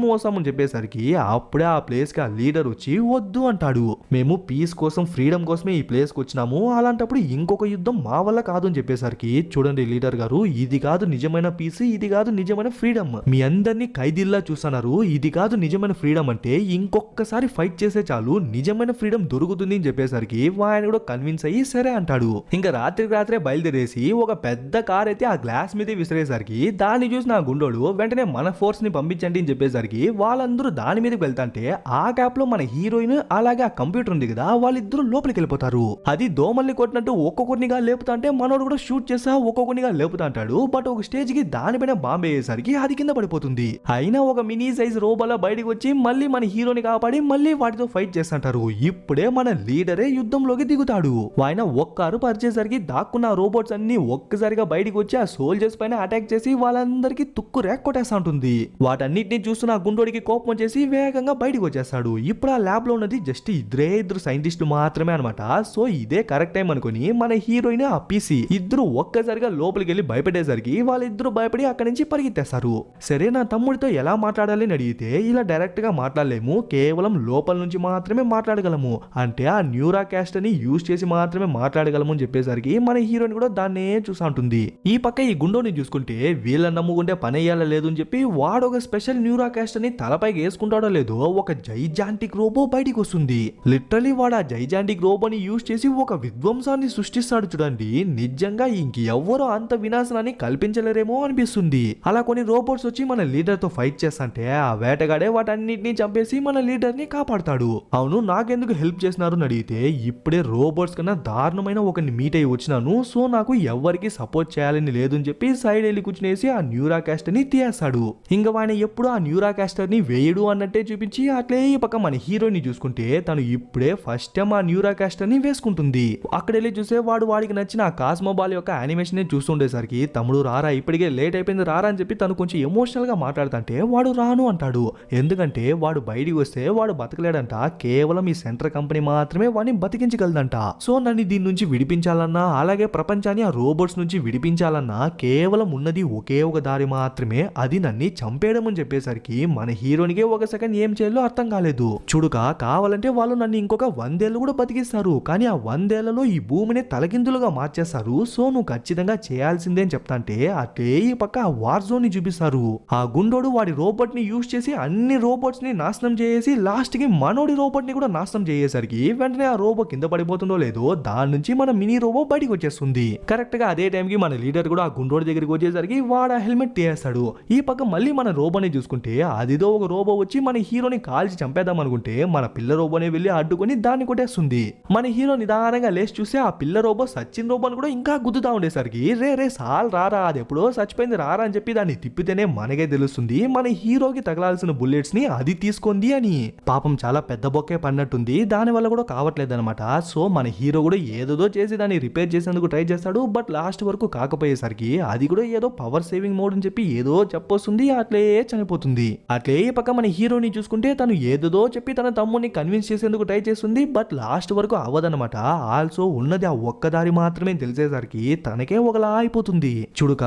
వస్తాం అని చెప్పేసరికి అప్పుడే ఆ ప్లేస్ కి ఆ లీడర్ వచ్చి వద్దు అంటాడు. మేము పీస్ కోసం ఫ్రీడమ్ కోసమే ఈ ప్లేస్ కి వచ్చినాము, అలాంటప్పుడు ఇంకొక యుద్ధం మా వల్ల కాదు అని చెప్పేసరికి చూడండి లీడర్ గారు ఇది కాదు నిజమైన పీస్, ఇది కాదు నిజమైన ఫ్రీడమ్, మీ అందరినీ ఖైదీల్లా చూస్తున్నారు, ఇది కాదు నిజమైన ఫ్రీడమ్ అంటే ఇంకొకసారి ఫైట్ చేసే చాలు నిజమైన ఫ్రీడమ్ దొరుకుతుంది అని చెప్పేసరికి ఆయన కూడా కన్విన్స్ అయ్యి సరే అంటాడు. ఇంకా రాత్రికి రాత్రే బయలుదేరేసి ఒక పెద్ద కార్ అయితే ఆ గ్లాస్ మీద విసిరేసరికి దాన్ని చూసి నా గుండోడు వెంటనే మన ఫోర్స్ ని పంపించండి అని చెప్పేసరికి వాళ్ళందరూ దాని మీదకి వెళ్తాంటే ఆ గ్యాప్ లో మన హీరోయిన్ అలాగే ఆ కంప్యూటర్ ఉంది కదా వాళ్ళిద్దరూ లోపలికి వెళ్ళిపోతారు. అది దోమల్ని కొట్టినట్టు ఒక్కొక్కరినిగా లేపుతా అంటే మనోడు కూడా షూట్ చేసా ఒక్కొక్కరినిగా లేపుతా అంటాడు. బట్ ఒక స్టేజ్ కి దానిపైన బాంబు వేసేసరికి అది కింద పడిపోతుంది. అయినా ఒక మినీ సైజ్ రోబోలా బయటకు వచ్చి మళ్ళీ మన హీరోని కాపాడి మళ్ళీ వాటితో ఫైట్ చేస్తుంటారు. ఇప్పుడే మన లీడరే యుద్ధంలోకి దిగుతాడు. ఆయన ఒక్కరు పరిచేసరికి దాక్కున్న రోబోట్స్ అన్ని ఒక్కసారిగా బయటకు వచ్చి ఆ సోల్జర్స్ పైన అటాక్ చేసి వాళ్ళందరికీ తుక్కు రేక్ కొట్టేస్తా ఉంటుంది. వాటన్నిటిని చూస్తున్న గుండోడికి కోపం వచ్చేసి వేగంగా బయటకు వచ్చేస్తాడు. ఇప్పుడు ఆ ల్యాబ్ లో ఉన్నది జస్ట్ ఇద్దరు సైంటిస్టులు మాత్రమే అనమాట. సో ఇదే కరెక్ట్ టైం అనుకుని మన హీరోయిన్ ఆ పీసీ ఇద్దరు ఒక్కసారిగా లోపలికి వెళ్ళి భయపెట్టేసరికి వాళ్ళిద్దరు భయపడి అక్కడి నుంచి పరిగెత్తేస్తారు. సరే నా తమ్ముడితో ఎలా మాట్లాడాలి అని అడిగితే ఇలా డైరెక్ట్ గా మాట్లాడలేము, కేవలం లోపల నుంచి మాత్రమే మాట్లాడగలము, అంటే ఆ న్యూరా క్యాస్ట్ అని యూజ్ చేసి మాత్రమే మాట్లాడగలము అని చెప్పేసరికి మన హీరోయిన్ కూడా దాన్నే చూసా ఉంటుంది. ఈ పక్క ఈ గుండోని చూసుకుంటే వీళ్ళని నమ్ముకుంటే పని అయ్యాల లేదు అని చెప్పి వాడు ఒక స్పెషల్ న్యూరా క్యాస్ట్ అని తలపైకి వేసుకుంటాడో లేదో ఒక జైజాంటిక్ రోబో బయటికి వస్తుంది. లిటరలీ వాడు ఆ జైజాంటిక్ రోబోని యూజ్ చేసి ఒక విధ్వంసాన్ని సృష్టిస్తాడు చూడండి. నిజంగా ఇంకెవ్వరూ అంత వినాశనాన్ని కల్పించలేరేమో అనిపిస్తుంది. అలా కొన్ని రోబోట్స్ వచ్చి మన లీడర్ తో ఫైట్ చేస్తుంటే ఆ వేటగాడే వాటన్నిటిని చంపేసి మన లీడర్ ని కాపాడతాడు. అవును నాకెందుకు హెల్ప్ చేసినారు అని అడిగితే ఇప్పుడే రోబోట్స్ కన్నా దారుణమైన ఒకరిని మీట్ అయ్యి వచ్చినాను, సో నాకు ఎవరికి సపోర్ట్ చేయాలని లేదు అని చెప్పి సైడ్ వెళ్ళి కూర్చునేసి ఆ న్యూరా క్యాస్టర్ ని తీయేస్తాడు. ఇంకా ఆయన ఎప్పుడు ఆ న్యూరా క్యాస్టర్ ని వేయడు అన్నట్టే చూపించి అట్లే ఈ పక్క మన హీరోని చూసుకుంటే తను ఇప్పుడే ఫస్ట్ టైం ఆ న్యూరా క్యాస్టర్ ని వేసుకుంటుంది. అక్కడ వెళ్ళి చూసే వాడికి నచ్చిన ఆ కాస్మోబాల్ యొక్క యానిమేషన్ ని చూస్తుండేసరికి తమ్ముడు రారా ఇప్పటికే లేట్ అయిపోయింది రారా అని చెప్పి తను కొంచెం ఎమోషనల్ గా మాట్లాడుతుంటే వాడు రాను అంటాడు. ఎందుకంటే వాడు బయటికి వస్తే వాడు బతకలేడంట, కేవలం ఈ సెంటర్ కంపెనీ మాత్రమే వాడిని బతికించగలదంట. సో నన్ను దీని నుంచి విడిపించాలన్నా అలాగే ప్రపంచాన్ని ఆ రోబోట్స్ నుంచి విడిపించాలన్నా కేవలం ఉన్నది హీరోకి ఒకే ఒక దారి మాత్రమే, అది నన్ను చంపేయడం అని చెప్పేసరికి మన హీరోనికే ఒక సెకండ్ ఏం చేయాలో అర్థం కాలేదు. చూడుక కావాలంటే వాళ్ళు నన్ను ఇంకొక 100 ఏళ్ళు కూడా బతికిస్తారు, కానీ ఆ 100 ఏళ్లలో ఈ భూమిని తలకిందులుగా మార్చేస్తారు. సో నువ్వు ఖచ్చితంగా చేయాల్సిందే అని చెప్తాంటే అట్లే ఈ పక్క ఆ వార్ జోన్ ని చూపిస్తారు. ఆ గుండోడు వాడి రోబోట్ ని యూజ్ చేసి అన్ని రోబోట్స్ ని నాశనం చేసి లాస్ట్ కి మనోడి రోబోట్ ని కూడా నాశనం చేసేసరికి వెంటనే ఆ రోబో కింద పడిపోతుందో లేదో దాని నుంచి మన మినీ రోబో బయటికి వచ్చేస్తుంది. కరెక్ట్ గా అదే టైం కి మన లీడర్ కూడా ఆ గుండోడి దగ్గరికి వచ్చేసరికి వాడు ఆ హెల్మెట్ తీయేస్తాడు. ఈ పక్క మళ్ళీ మన రోబోని చూసుకుంటే అదిదో ఒక రోబో వచ్చి మన హీరోని కాల్చి చంపేద్దాం అనుకుంటే మన పిల్ల రోబోని వెళ్ళి అడ్డుకొని దాన్ని కొట్టేస్తుంది. మన హీరో నిదానంగా లేచి చూస్తే ఆ పిల్ల రోబో సచిన్ రోబోని కూడా ఇంకా గుద్దుతా ఉండేసరికి రే సాల్ రారా, అది ఎప్పుడో చచ్చిపోయింది రారా అని చెప్పి దాన్ని తిప్పితేనే మనకే తెలుస్తుంది మన హీరోకి తగలాల్సిన బుల్లెట్స్ ని అది తీసుకుంది అని. పాపం చాలా పెద్ద బొక్కే పడినట్టుంది, దాని వల్ల కూడా కావట్లేదు అనమాట. సో మన హీరో కూడా ఏదో చేసి దాన్ని రిపేర్ చేసేందుకు ట్రై చేస్తాడు. బట్ లాస్ట్ వరకు కాకపోయేసరికి అది కూడా ఏదో పవర్ సేవింగ్ మోడ్ అని చెప్పి ఏదో చెప్పొస్తుంది, అట్లే చనిపోతుంది. అట్లే ఈ పక్క మన హీరోని చూసుకుంటే తను ఏదో చెప్పి తన తమ్ముడిని కన్విన్స్ చేసేందుకు ట్రై చేస్తుంది. బట్ లాస్ట్ వరకు అవ్వదనమాట. ఆల్సో ఉన్నది ఆ ఒక్కదారి మాత్రమే తెలిసేసరికి తనకే ఒకలా అయిపోతుంది. చూడుక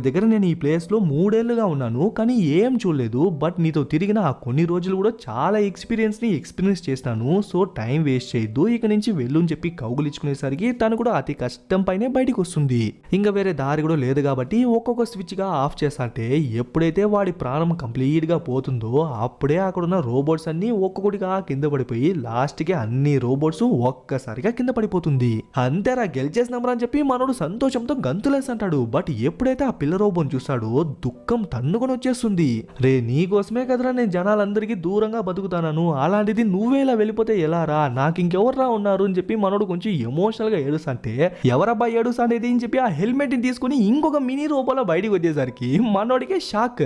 దగ్గర నేను ఈ ప్లేస్ లో 3 ఏళ్లుగా ఉన్నాను, కానీ ఏం చూడలేదు. బట్ నీతో తిరిగిన ఆ కొన్ని రోజులు కూడా చాలా ఎక్స్పీరియన్స్ చేస్తాను. సో టైం వేస్ట్ చేయొద్దు, ఇక నుంచి వెళ్ళు అని చెప్పి కౌగులించుకునేసరికి తను కూడా అతి కష్టం పైనే బయటికి వస్తుంది. ఇంకా వేరే దారి కూడా లేదు కాబట్టి ఒక్కొక్క స్విచ్ గా ఆఫ్ చేస్తాంటే ఎప్పుడైతే వాడి ప్రాణం కంప్లీట్ గా పోతుందో అప్పుడే అక్కడ ఉన్న రోబోట్స్ అన్ని ఒక్కొక్కటిగా కింద పడిపోయి లాస్ట్ కి అన్ని రోబోట్స్ ఒక్కసారిగా కింద పడిపోతుంది. అంతేరా గెలిచేసినామరా అని చెప్పి మనోడు సంతోషంతో గంతులేసంటాడు. బట్ ఎప్పుడైతే ఆ పిల్ల రోబోని చూస్తాడో దుఃఖం తన్నుకొని వచ్చేస్తుంది. రే నీకోసమే కదరా నేను జనాలందరికీ దూరంగా బతుకుతాను, అలాంటిది నువ్వే ఇలా వెళ్ళిపోతే ఎలా రా, నాకు ఇంకెవర్రా ఉన్నారు అని చెప్పి మనోడు కొంచెం ఎమోషనల్ గా ఏడుస్తుంటే ఎవరబ్బా ఏడుస్తానేది అని చెప్పి ఆ హెల్మెట్ ని తీసుకుని ఇంకొక మినీ రోబోలో బయటికి వచ్చేసరికి మనోడికే షాక్.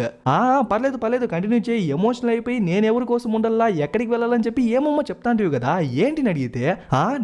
పర్లేదు కంటిన్యూ చేయి, ఎమోషనల్ అయిపోయి నేను ఎవరి కోసం ఉండాలా ఎక్కడికి వెళ్ళాలని చెప్పి ఏమమ్మో చెప్తాంటివి కదా ఏంటిని అడిగితే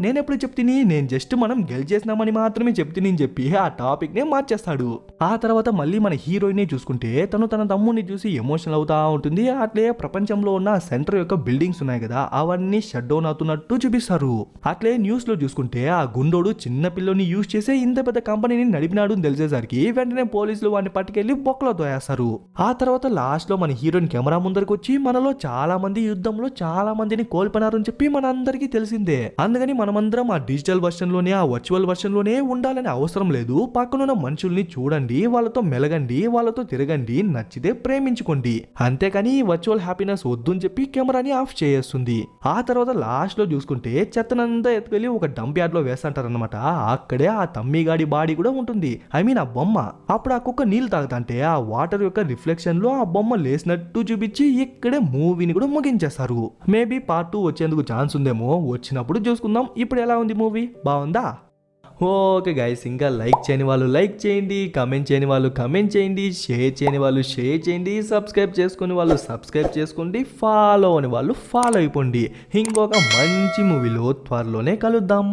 నేనెప్పుడు చెప్తిని, నేను జస్ట్ మనం గెలిచేసినామని మాత్రమే చెప్తిని అని చెప్పి ఆ టాపిక్ నే మార్చేస్తాడు. ఆ తర్వాత మళ్ళీ మన హీరోయిన్ చూసుకుంటే తను తన తమ్ముడిని చూసి ఎమోషనల్ అవుతా ఉంటుంది. అట్లే ప్రపంచంలో ఉన్న సెంటర్ యొక్క బిల్డింగ్స్ ఉన్నాయి కదా అవన్నీ షట్ డౌన్ అవుతున్నట్టు చూపిస్తారు. అట్లే న్యూస్ లో చూసుకుంటే ఆ గుండోడు చిన్న పిల్లని యూజ్ చేసే ఇంత పెద్ద కంపెనీని నడిపినాడు అని తెలిసేసరికి వెంటనే పోలీసులు వాడిని పట్టుకెళ్లి బొక్కలో తోయేస్తారు. ఆ తర్వాత లాస్ట్ లో మన హీరోయిన్ కెమెరా ముందరికి వచ్చి మనలో చాలా మంది యుద్ధంలో చాలా మందిని కోల్పోయినారు అని చెప్పి మన అందరికీ తెలిసిందే. అందుకని మనమందరం ఆ డిజిటల్ వర్షన్ లోనే ఆ వర్చువల్ వర్షన్ లోనే ఉండాలని అవసరం లేదు. పక్కనున్న మనుషుల్ని చూడండి, వాళ్ళతో మెలగండి, వాళ్ళతో తిరగండి, నచ్చితే ప్రేమించుకోండి, అంతేకాని వర్చువల్ హ్యాపీనెస్ వద్దు అని చెప్పి కెమెరాని ఆఫ్ చేస్తుంది. ఆ తర్వాత లాస్ట్ లో చూసుకుంటే చెత్తనంతా ఎత్తుకెళ్లి ఒక డంప్ యార్డ్ లో వేస్తుంటారనమాట. అక్కడే ఆ తమ్మిగాడి బాడీ కూడా ఉంటుంది, ఐ మీన్ ఆ బొమ్మ. అప్పుడు ఆ కుక్క నీళ్ళు తాగుతాంటే ఆ వాటర్ యొక్క రిఫ్లెక్షన్ లో ఆ బొమ్మ లేసినట్టు చూపించి ఇక్కడే మూవీని కూడా ముగించేస్తారు. మేబీ పార్ట్ 2 వచ్చేందుకు ఛాన్స్ ఉందేమో, వచ్చినప్పుడు చూసుకుందాం. ఇప్పుడు ఎలా ఉంది మూవీ, బాగుందా? ఓకే గైస్, ఇంకా లైక్ చేయని వాళ్ళు లైక్ చేయండి, కమెంట్ చేయని వాళ్ళు కమెంట్ చేయండి, షేర్ చేయని వాళ్ళు షేర్ చేయండి, సబ్స్క్రైబ్ చేసుకుని వాళ్ళు సబ్స్క్రైబ్ చేసుకోండి, ఫాలో అని వాళ్ళు ఫాలో అయిపోండి. ఇంకొక మంచి మూవీలో త్వరలోనే కలుద్దాం.